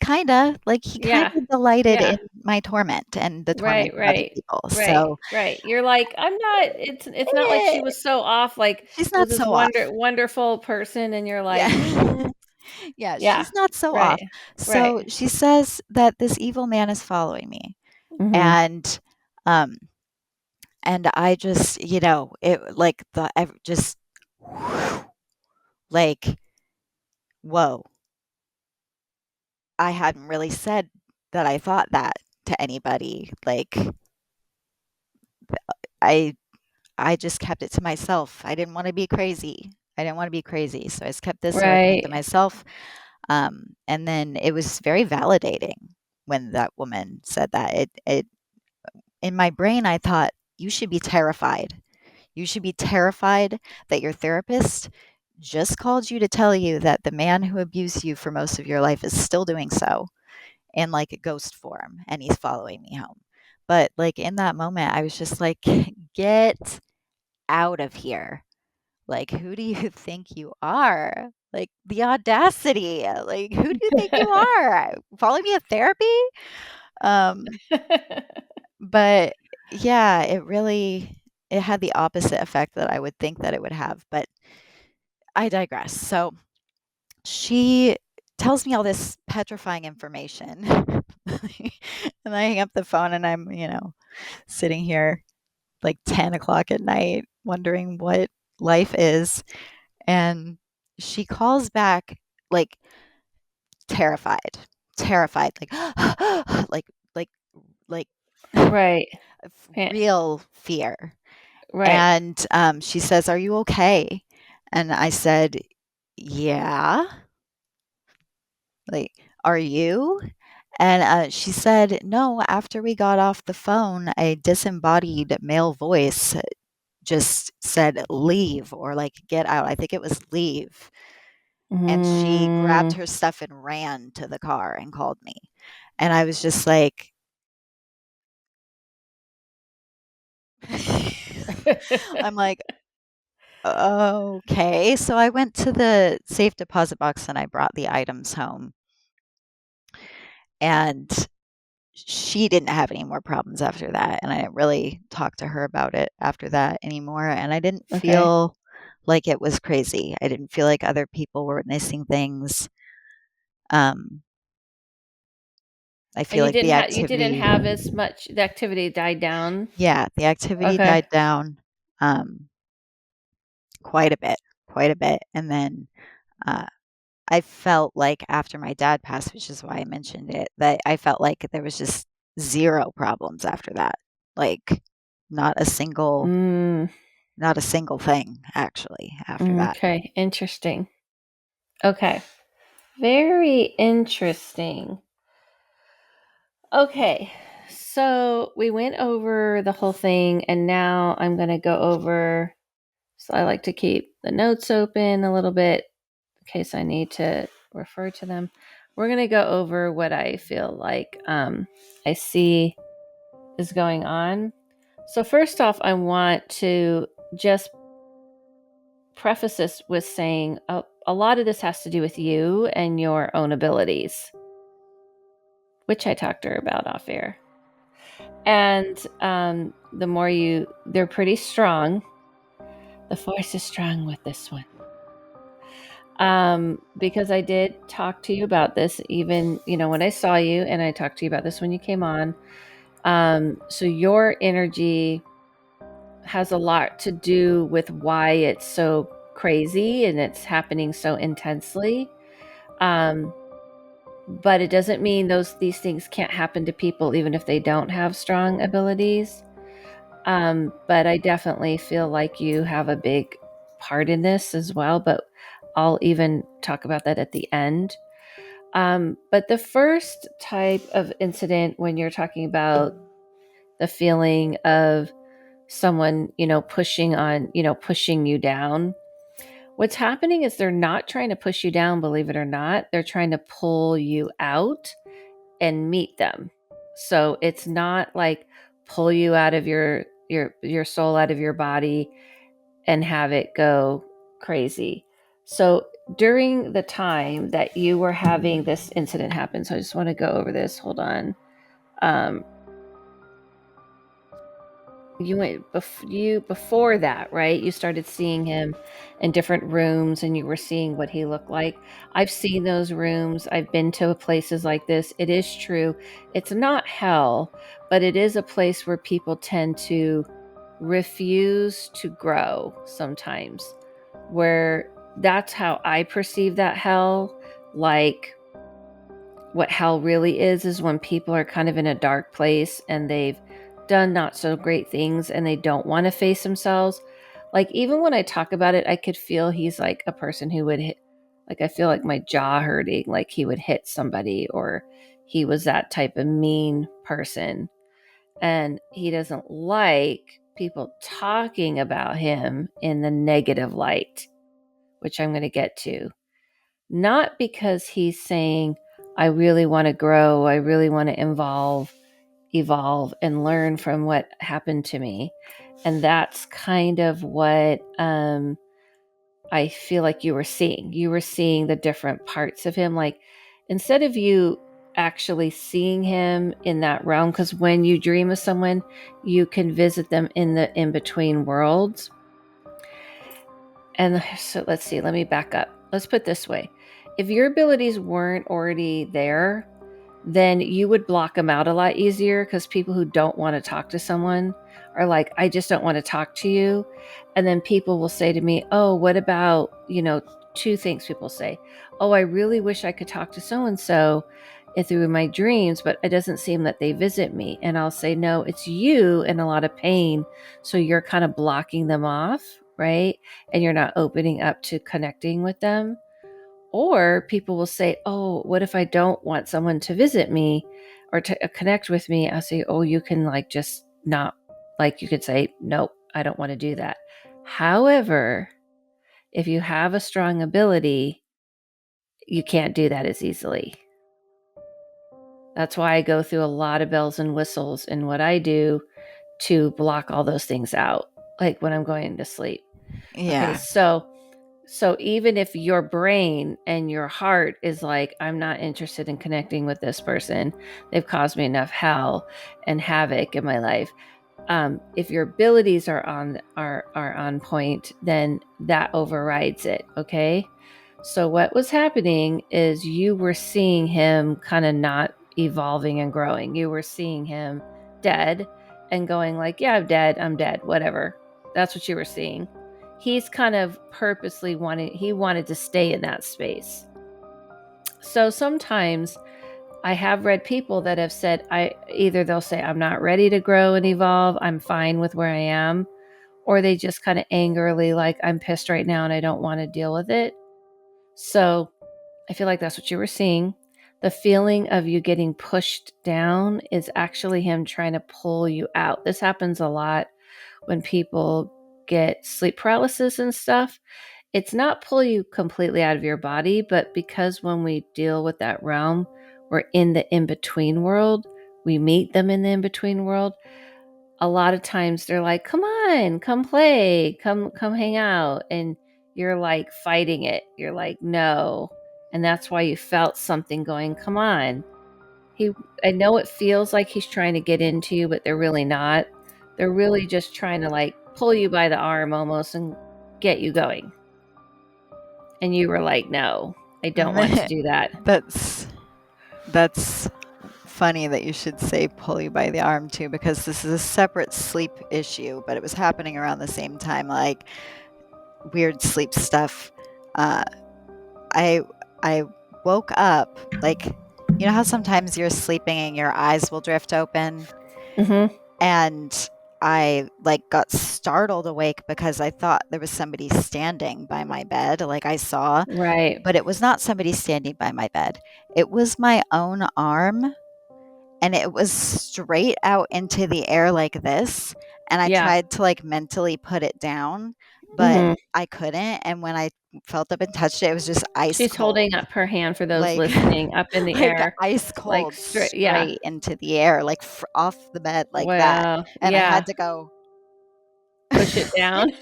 kinda like he kind Yeah. of delighted Yeah. in my torment and the torment Right, of other right, people. right, So, right. You're like, "I'm not." It's not like eh, she was so off, like, she's it was not this so off. wonderful person, and you're Yeah. like, "Mm." Yeah, Yeah. she's not so Right. off. So Right. she says that this evil man is following me. Mhm. And um and I just, it like just like, whoa. I hadn't really said that I thought that to anybody. Like I I just kept it to myself. I didn't want to be crazy. I didn't want to be crazy. So I just kept this to Right. myself. And then it was very validating when that woman said that. It in my brain, I thought, you should be terrified. You should be terrified that your therapist just called you to tell you that the man who abused you for most of your life is still doing so in like a ghost form and he's following me home. But like in that moment, I was just like, get out of here. Like, who do you think you are? Like, the audacity. Like, who do you think you are? Follow me to therapy? Um, but yeah, it had the opposite effect that I would think that it would have, but I digress. So she tells me all this petrifying information. And I hang up the phone and I'm, sitting here like 10 o'clock at night wondering what life is. And she calls back like terrified, terrified, like, like, like, like Right. Yeah. real fear. Right. And she says, are you okay? And I said, yeah. Like, are you? And she said, no, after we got off the phone, a disembodied male voice just said, leave, or like, get out. I think it was leave. And she grabbed Mm. her stuff and ran to the car and called me. And I was just like, I'm like, okay. So I went to the safe deposit box and I brought the items home. And she didn't have any more problems after that. And I didn't really talk to her about it after that anymore. And I didn't Okay. feel like it was crazy. I didn't feel like other people were witnessing things. Um, I And feel like the you didn't activity, have as much the activity died down? yeah, the activity Okay. died down um, quite a bit, quite a bit. And then uh, I felt like after my dad passed, which is why I mentioned it, that I felt like there was just zero problems after that. Like not a single Mm. not a single thing actually after that. Okay. Interesting. Okay. Very interesting. Okay. So we went over the whole thing, and now I'm going to go over. So I like to keep the notes open a little bit in case I need to refer to them. We're going to go over what I feel like I see is going on. So, first off, I want to just preface this with saying a lot of this has to do with you and your own abilities, which I talked to her about off air. And the more they're pretty strong. The force is strong with this one. Because I did talk to you about this, even, when I saw you, and I talked to you about this when you came on. So your energy has a lot to do with why it's so crazy and it's happening so intensely. But it doesn't mean these things can't happen to people even if they don't have strong abilities. But I definitely feel like you have a big part in this as well, but I'll even talk about that at the end. But the first type of incident, when you're talking about the feeling of someone, pushing you down, what's happening is they're not trying to push you down, believe it or not. They're trying to pull you out and meet them. So it's not like pull you out of your soul out of your body and have it go crazy. So during the time that you were having this incident happen, so I just want to go over this. Hold on. Um, you before that, right? You started seeing him in different rooms and you were seeing what he looked like. I've seen those rooms. I've been to places like this. It is true. It's not hell, but it is a place where people tend to refuse to grow sometimes. Where that's how I perceive that hell. Like what hell really is when people are kind of in a dark place and they've done not so great things and they don't want to face themselves. Like even when I talk about it, I could feel he's like a person who would hit, like I feel like my jaw hurting, like he would hit somebody, or he was that type of mean person. And he doesn't like people talking about him in the negative light, which I'm going to get to. Not because he's saying, I really want to grow, I really want to evolve and learn from what happened to me. And that's kind of what I feel like you were seeing. You were seeing the different parts of him. Like instead of you actually seeing him in that realm, because when you dream of someone, you can visit them in the in between worlds. And so let's see, let me back up. Let's put it this way. If your abilities weren't already there, then you would block them out a lot easier, because people who don't want to talk to someone are like, I just don't want to talk to you. And then people will say to me, oh, what about, two things people say. Oh, I really wish I could talk to so-and-so through my dreams, but it doesn't seem that they visit me. And I'll say, no, it's you in a lot of pain. So you're kind of blocking them off, right? And you're not opening up to connecting with them. Or people will say, oh, what if I don't want someone to visit me or to connect with me? I'll say, oh, you can like just not, like you could say, nope, I don't want to do that. However, if you have a strong ability, you can't do that as easily. That's why I go through a lot of bells and whistles in what I do to block all those things out, like when I'm going to sleep. Okay, Yeah. so even if your brain and your heart is like, I'm not interested in connecting with this person, they've caused me enough hell and havoc in my life. If your abilities are on point, then that overrides it. Okay. So what was happening is you were seeing him kind of not evolving and growing. You were seeing him dead and going like, yeah, I'm dead, whatever. That's what you were seeing. He's kind of purposely wanted to stay in that space. So sometimes I have read people that have said, either they'll say, I'm not ready to grow and evolve, I'm fine with where I am, or they just kind of angrily like, I'm pissed right now and I don't want to deal with it. So I feel like that's what you were seeing. The feeling of you getting pushed down is actually him trying to pull you out. This happens a lot when people get sleep paralysis and stuff. It's not pull you completely out of your body, but because when we deal with that realm, we're in the in between world, we meet them in the in between world. A lot of times they're like, come on, come play, come hang out. And you're like fighting it. You're like, no. And that's why you felt something going, come on. I know it feels like he's trying to get into you, but they're really not. They're really just trying to like pull you by the arm almost and get you going. And you were like, no, I don't want to do that. That's funny that you should say pull you by the arm too, because this is a separate sleep issue, but it was happening around the same time, like weird sleep stuff. Uh, I I woke up like, you know how sometimes you're sleeping and your eyes will drift open, Mm-hmm. and I like got startled awake because I thought there was somebody standing by my bed, like I saw, Right. but it was not somebody standing by my bed. It was my own arm, and it was straight out into the air like this, and I Yeah. tried to, like, mentally put it down, but Mm-hmm. I couldn't, and when I felt up and touched it, it was just ice She's holding cold, up her hand for those like listening, up in the like air, ice like cold straight. Yeah. straight into the air, like, off the bed like that, Well, and I yeah. had to go Push it down.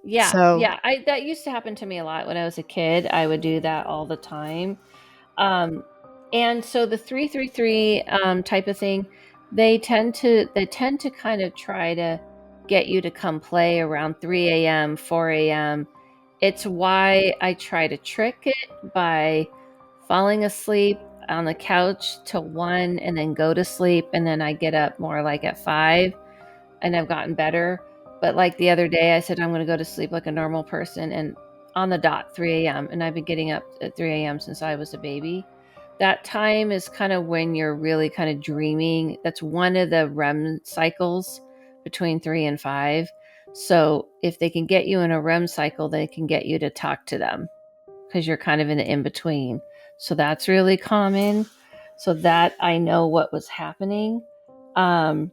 Yeah, so yeah. I that used to happen to me a lot when I was a kid. I would do that all the time. Um, and so the 333 type of thing, they tend to kind of try to get you to come play around 3 a.m., 4 a.m. It's why I try to trick it by falling asleep on the couch till 1 and then go to sleep, and then I get up more like at 5, and I've gotten better. But like the other day, I said I'm going to go to sleep like a normal person, and on the dot 3 a.m. And I've been getting up at 3 a.m. since I was a baby. That time is kind of when you're really kind of dreaming. That's one of the REM cycles between 3 and 5. So if they can get you in a REM cycle, they can get you to talk to them because you're kind of in the in between. So that's really common. So that I know what was happening. Um,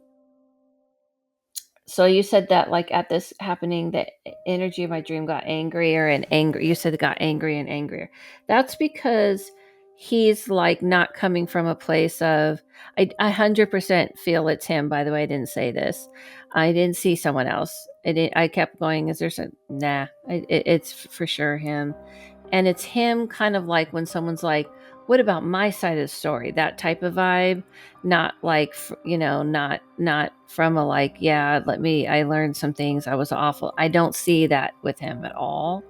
so you said that like at this happening, the energy of my dream got angrier and angry. You said it got angrier and angrier. That's because he's like not coming from a place of. I 100% feel it's him. By the way, I didn't say this. I didn't see someone else. I kept going. Is there some? Nah. It's for sure him. And it's him kind of like when someone's like, what about my side of the story? That type of vibe, not like, not from a like, yeah, I learned some things. I was awful. I don't see that with him at all.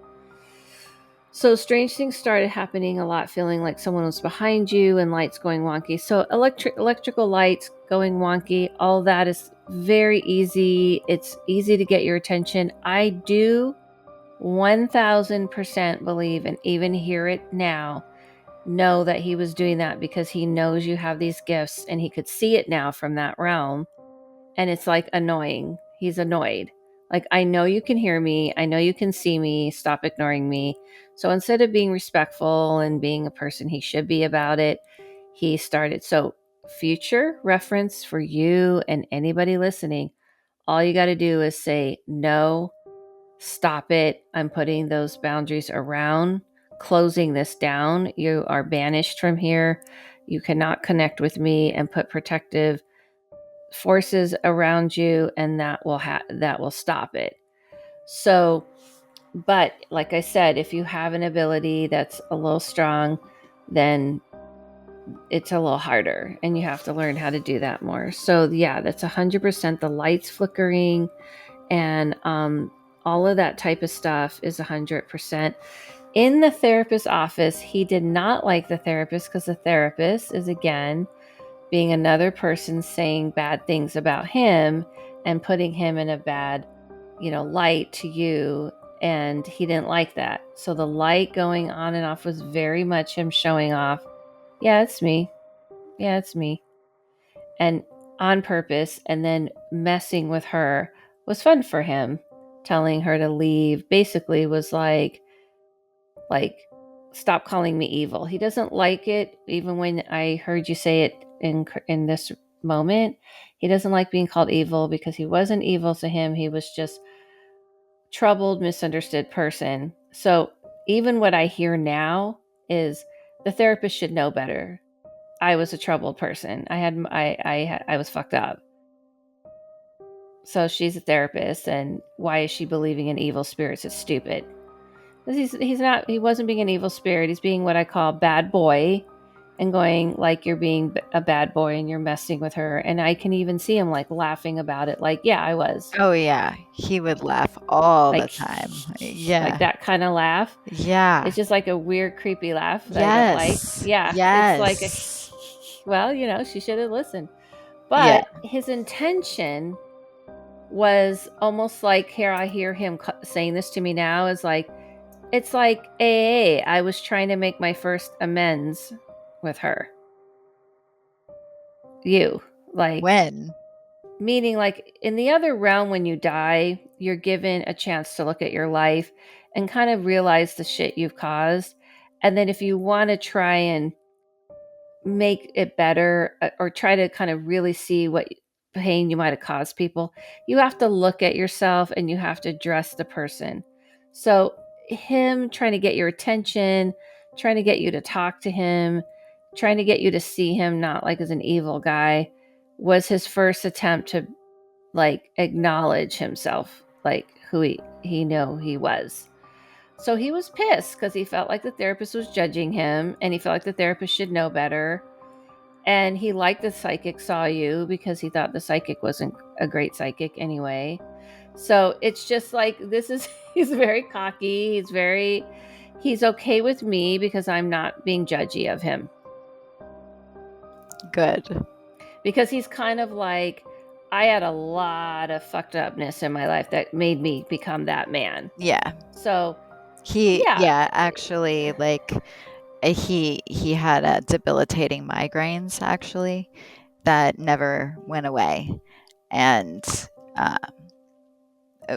So strange things started happening a lot, feeling like someone was behind you and lights going wonky. So electrical lights going wonky, all that is very easy. It's easy to get your attention. I do 1000% believe and even hear it now, know that he was doing that because he knows you have these gifts and he could see it now from that realm. And it's like annoying. He's annoyed. Like, I know you can hear me. I know you can see me. Stop ignoring me. So instead of being respectful and being a person he should be about it, he started. So, future reference for you and anybody listening, all you got to do is say, no, stop it. I'm putting those boundaries around, closing this down. You are banished from here. You cannot connect with me, and put protective forces around you, and that will stop it. So, but like I said, if you have an ability that's a little strong, then it's a little harder and you have to learn how to do that more. So yeah, that's 100%. The lights flickering and all of that type of stuff is 100%. In the therapist's office, he did not like the therapist because the therapist is, again, being another person saying bad things about him and putting him in a bad, light to you. And he didn't like that. So the light going on and off was very much him showing off. Yeah, it's me. Yeah, it's me. And on purpose, and then messing with her was fun for him. Telling her to leave basically was like stop calling me evil. He doesn't like it. Even when I heard you say it in this moment, he doesn't like being called evil because he wasn't evil to him. He was just troubled, misunderstood person. So even what I hear now is the therapist should know better. I was a troubled person. I was fucked up. So she's a therapist, and why is she believing in evil spirits? It's stupid. He wasn't being an evil spirit. He's being what I call bad boy, and going like you're being a bad boy and you're messing with her. And I can even see him like laughing about it. Like, yeah, I was. Oh, yeah. He would laugh all the Like, time. like Yeah. that kind of laugh. Yeah. It's just like a weird, creepy laugh that I don't like. Yes. Yeah, it's like a, Yes. well, she should have listened. Yeah. But his intention was almost like, here I hear him saying this to me now, is like, it's like AA. I was trying to make my first amends with her. You. Like, When? meaning like in the other realm, when you die, you're given a chance to look at your life and kind of realize the shit you've caused. And then if you want to try and make it better, or try to kind of really see what pain you might have caused people, you have to look at yourself and you have to address the person. So him trying to get your attention, trying to get you to talk to him, trying to get you to see him not like as an evil guy, was his first attempt to like acknowledge himself, like who he knew he was. So he was pissed because he felt like the therapist was judging him, and he felt like the therapist should know better. And he liked the psychic saw you because he thought the psychic wasn't a great psychic anyway. So it's just like, this is, he's very cocky. He's okay with me because I'm not being judgy of him. Good. Because he's kind of like, I had a lot of fucked upness in my life that made me become that man. Yeah. So actually, like he had debilitating migraines actually that never went away, and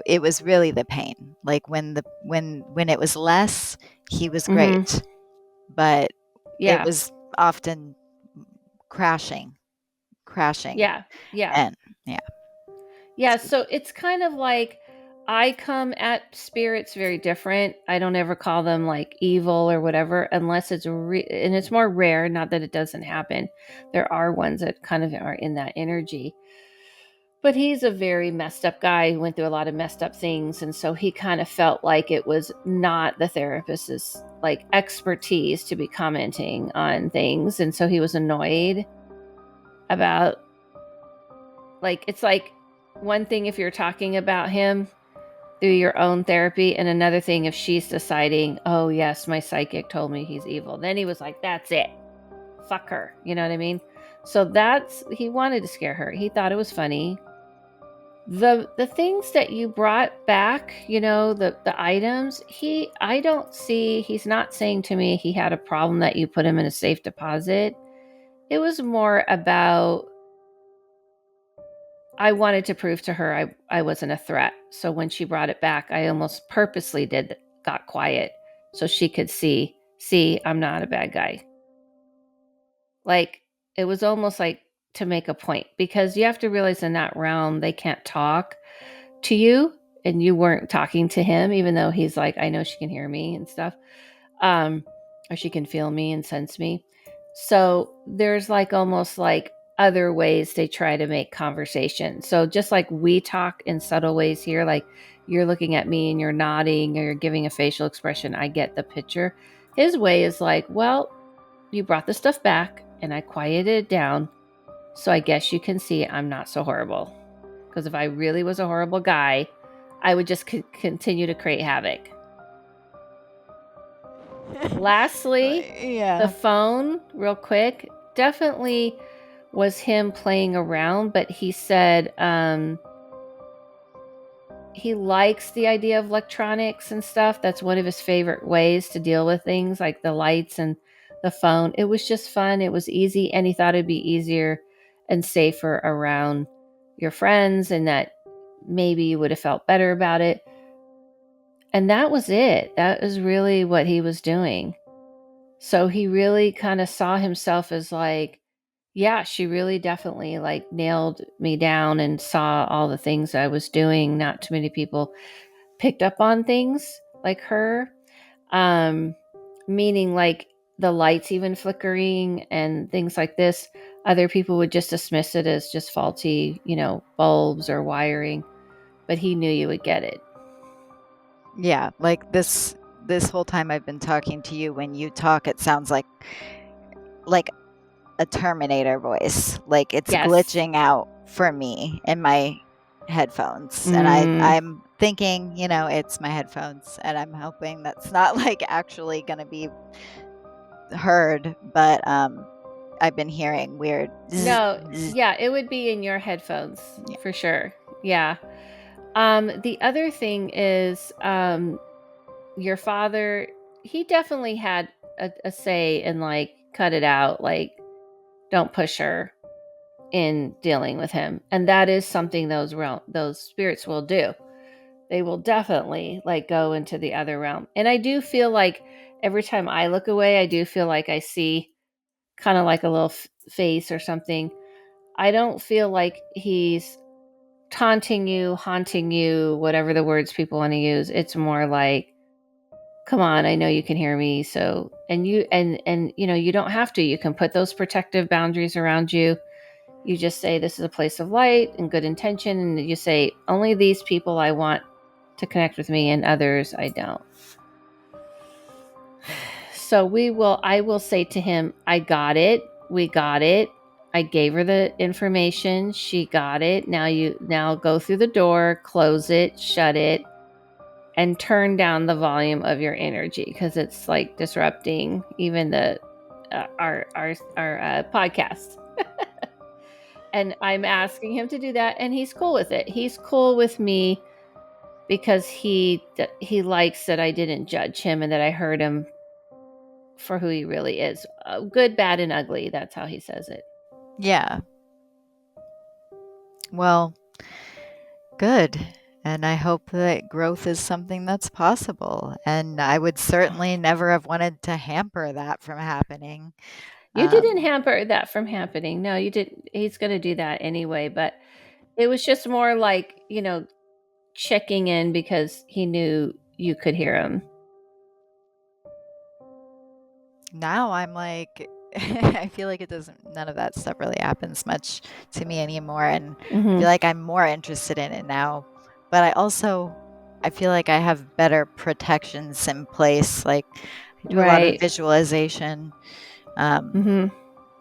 it was really the pain. Like when it was less, he was great, but it yeah, was often crashing, yeah, and yeah. So it's kind of like, I come at spirits very different. I don't ever call them like evil or whatever, unless it's and it's more rare. Not that it doesn't happen. There are ones that kind of are in that energy. But he's a very messed up guy who went through a lot of messed up things, and so he kind of felt like it was not the therapist's like expertise to be commenting on things, and so he was annoyed about, like, it's like one thing if you're talking about him through your own therapy, and another thing if she's deciding, oh yes, my psychic told me he's evil. Then he was like, that's it, fuck her, you know what I mean? So he wanted to scare her. He thought it was funny. The things that you brought back, the items, I don't see, he's not saying to me he had a problem that you put him in a safe deposit. It was more about, I wanted to prove to her I wasn't a threat. So when she brought it back, I almost purposely got quiet so she could see, I'm not a bad guy. Like, it was almost like to make a point, because you have to realize in that realm, they can't talk to you, and you weren't talking to him, even though he's like, I know she can hear me and stuff. Or she can feel me and sense me. So there's like almost like other ways they try to make conversation. So just like we talk in subtle ways here, like you're looking at me and you're nodding or you're giving a facial expression, I get the picture. His way is like, well, you brought the stuff back and I quieted it down. So I guess you can see I'm not so horrible. Because if I really was a horrible guy, I would just continue to create havoc. Lastly, the phone, real quick, definitely was him playing around, but he said he likes the idea of electronics and stuff. That's one of his favorite ways to deal with things, like the lights and the phone. It was just fun. It was easy, and he thought it'd be easier and safer around your friends, and that maybe you would have felt better about it. And that was it. That was really what he was doing. So he really kind of saw himself as like, yeah, she really definitely like nailed me down and saw all the things I was doing. Not too many people picked up on things like her. Meaning like the lights even flickering and things like this. Other people would just dismiss it as just faulty, bulbs or wiring. But he knew you would get it. Yeah, like this whole time I've been talking to you, when you talk, it sounds like like a Terminator voice. Like it's Yes. glitching out for me in my headphones. And Mm. I'm thinking, it's my headphones, and I'm hoping that's not like actually going to be heard, but I've been hearing weird zzz, No, zzz. yeah, it would be in your headphones Yeah. for sure. Yeah. The other thing is, your father, he definitely had a say in like cut it out, like don't push her in dealing with him. And that is something those spirits will do. They will definitely like go into the other realm. And I do feel like every time I look away, I do feel like I see kind of like a little face or something. I don't feel like he's taunting you, haunting you, whatever the words people want to use. It's more like, come on, I know you can hear me. So, and you don't have to. You can put those protective boundaries around you. You just say, this is a place of light and good intention. And you say, only these people I want to connect with me, and others I don't. So I will say to him, I got it. We got it. I gave her the information. She got it. Now go through the door, close it, shut it, and turn down the volume of your energy, because it's like disrupting even the our podcast. And I'm asking him to do that, and he's cool with it. He's cool with me because he likes that I didn't judge him and that I heard him for who he really is. Good, bad, and ugly. That's how he says it. Yeah. Well, good. And I hope that growth is something that's possible. And I would certainly never have wanted to hamper that from happening. You didn't Um, hamper that from happening. No, you didn't. He's going to do that anyway. But it was just more like, checking in because he knew you could hear him. Now I'm like, I feel like none of that stuff really happens much to me anymore. And I feel like I'm more interested in it now. But I feel like I have better protections in place. Like I do a lot of Right. visualization. Um, Mm-hmm.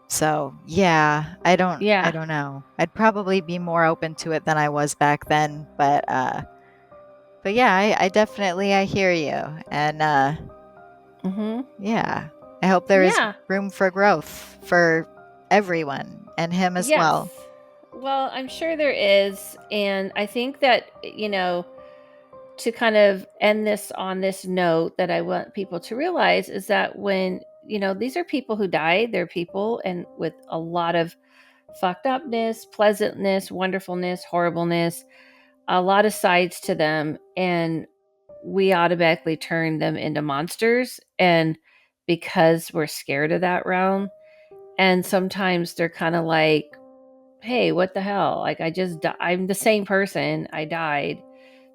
so yeah, I Yeah. don't know. I'd probably be more open to it than I was back then. But yeah, I definitely, I hear you. And, Mm-hmm. yeah, I hope there is Yeah. room for growth for everyone and him as Yes. well. Well, I'm sure there is. And I think that, to kind of end this on this note, that I want people to realize is that when, these are people who died, they're people and with a lot of fucked upness, pleasantness, wonderfulness, horribleness, a lot of sides to them. And we automatically turn them into monsters. And because we're scared of that realm, and sometimes they're kind of like, hey, what the hell? Like, I'm the same person. I died.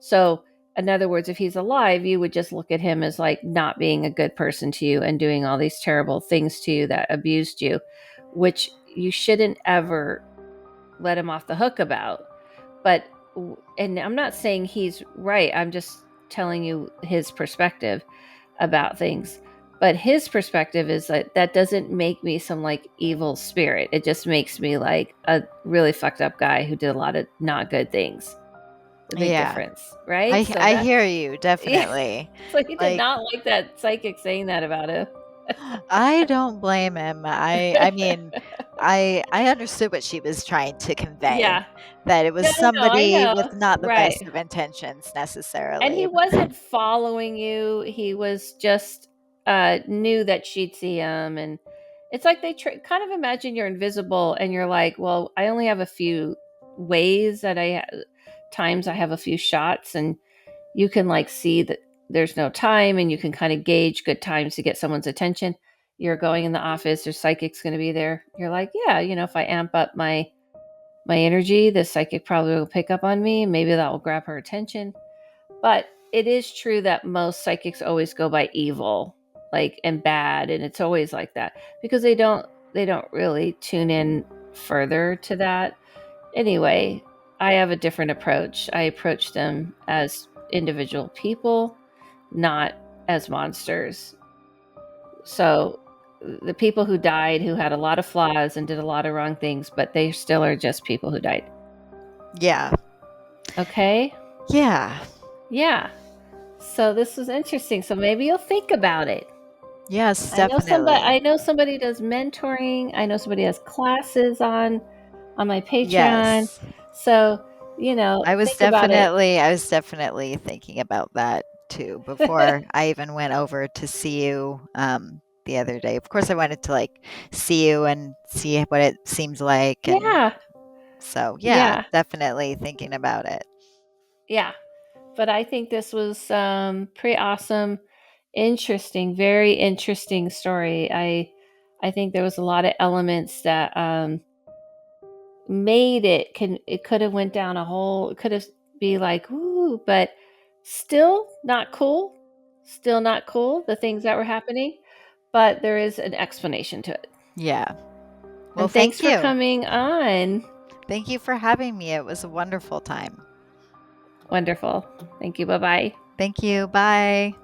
So, in other words, if he's alive, you would just look at him as like not being a good person to you and doing all these terrible things to you that abused you, which you shouldn't ever let him off the hook about. But, and I'm not saying he's right. I'm just telling you his perspective about things. But his perspective is that doesn't make me some like evil spirit. It just makes me like a really fucked up guy who did a lot of not good things. The big Yeah, difference, right? So I that's, hear you, yeah. definitely. So he did Like, not like that psychic saying that about him. I don't blame him. I mean, I understood what she was trying to convey, Yeah. that it was No, no, no. I somebody know. with not the Right. best of intentions And he necessarily. wasn't following you. He was just knew that she'd see him, and it's like they kind of imagine you're invisible, and you're like, well, I only have a few ways that times I have a few shots, and you can like see that there's no time, and you can kind of gauge good times to get someone's attention. You're going in the office, your psychic's going to be there. You're like, yeah, if I amp up my energy, the psychic probably will pick up on me. Maybe that will grab her attention. But it is true that most psychics always go by evil, like, and bad, and it's always like that because they don't really tune in further to that. Anyway, I have a different approach. I approach them as individual people, not as monsters. So the people who died who had a lot of flaws and did a lot of wrong things, but they still are just people who died. Yeah. Okay? Yeah. Yeah. So this was interesting. So maybe you'll think about it. Yes, I definitely. know somebody does mentoring. I know somebody has classes on my Patreon. Yes. So, you know, I was think about it. definitely thinking about that too before I even went over to see you the other day. Of course, I wanted to like see you and see what it seems like, and Yeah. so yeah, Yeah. definitely thinking about it. Yeah. But I think this was pretty awesome, interesting, very interesting story. I think there was a lot of elements that made it could have went down a whole, it could have be like ooh, but still not cool, the things that were happening, but there is an explanation to it. Yeah. Well, And thanks thank for you. coming on. Thank you for having me. It was a wonderful time. Wonderful. Thank you. Bye bye. Thank you. Bye.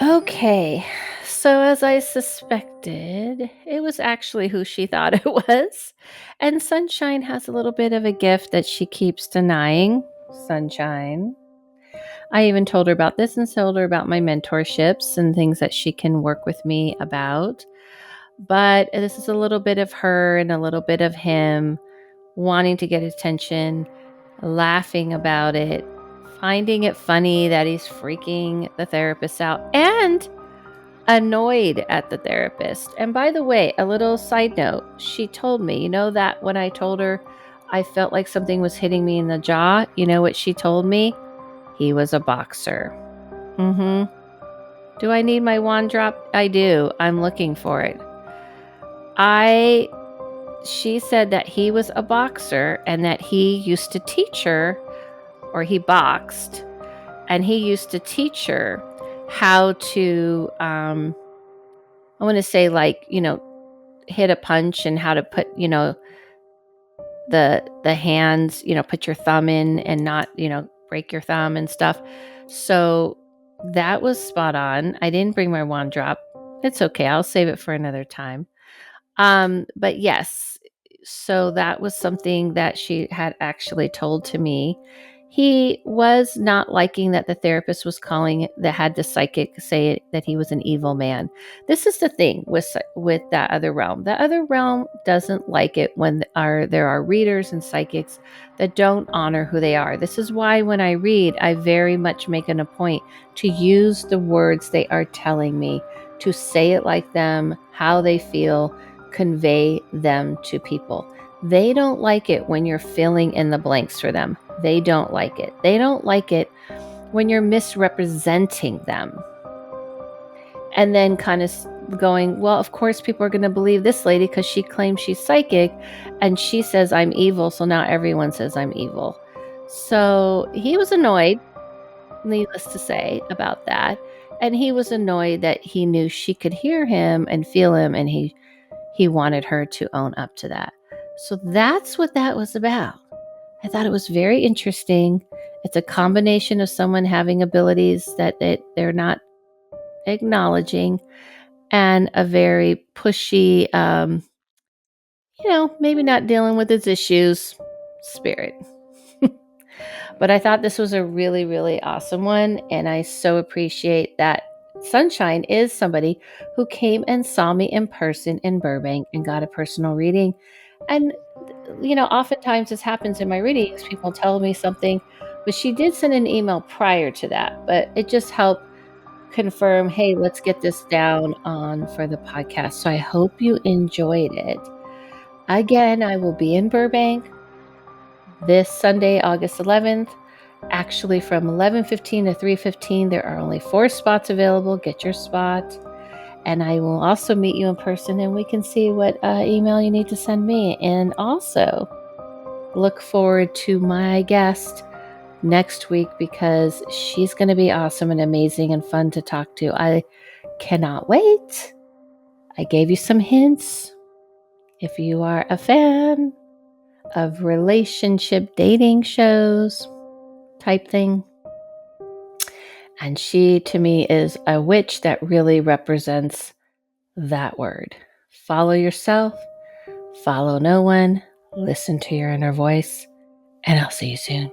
Okay, so as I suspected, it was actually who she thought it was. And Sunshine has a little bit of a gift that she keeps denying. Sunshine. I even told her about this and told her about my mentorships and things that she can work with me about. But this is a little bit of her and a little bit of him wanting to get attention, laughing about it, finding it funny that he's freaking the therapist out, and annoyed at the therapist. And by the way, a little side note, she told me, you know, that when I told her I felt like something was hitting me in the jaw, you know what she told me? He was a boxer. Mm-hmm. Do I need my wand drop? I do. I'm looking for it. She said that he was a boxer and that he used to teach her, or he boxed, and he used to teach her how to, I want to say, like, you know, hit a punch and how to put, you know, the hands, you know, put your thumb in and not, you know, break your thumb and stuff. So that was spot on. I didn't bring my wand drop. It's okay. I'll save it for another time. But yes, so that was something that she had actually told to me. He was not liking that the therapist was calling that had the psychic say that he was an evil man. This is the thing with that other realm. The other realm doesn't like it when there are readers and psychics that don't honor who they are. This is why when I read, I very much make it a point to use the words they are telling me, to say it like them, how they feel, convey them to people. They don't like it when you're filling in the blanks for them. They don't like it. They don't like it when you're misrepresenting them. And then kind of going, well, of course, people are going to believe this lady because she claims she's psychic and she says I'm evil. So now everyone says I'm evil. So he was annoyed, needless to say, about that. And he was annoyed that he knew she could hear him and feel him, and he wanted her to own up to that. So that's what that was about. I thought it was very interesting. It's a combination of someone having abilities that they're not acknowledging, and a very pushy, you know, maybe not dealing with its issues spirit. But I thought this was a really, really awesome one. And I so appreciate that Sunshine is somebody who came and saw me in person in Burbank and got a personal reading. And, you know, oftentimes this happens in my readings. People tell me something, but she did send an email prior to that. But it just helped confirm, hey, let's get this down on for the podcast. So I hope you enjoyed it. Again, I will be in Burbank this Sunday, August 11th. Actually, from 11:15 to 3:15, there are only 4 spots available. Get your spot. And I will also meet you in person and we can see what email you need to send me. And also look forward to my guest next week because she's going to be awesome and amazing and fun to talk to. I cannot wait. I gave you some hints. If you are a fan of relationship dating shows type thing, And she, to me, is a witch that really represents that word. Follow yourself, follow no one, listen to your inner voice, and I'll see you soon.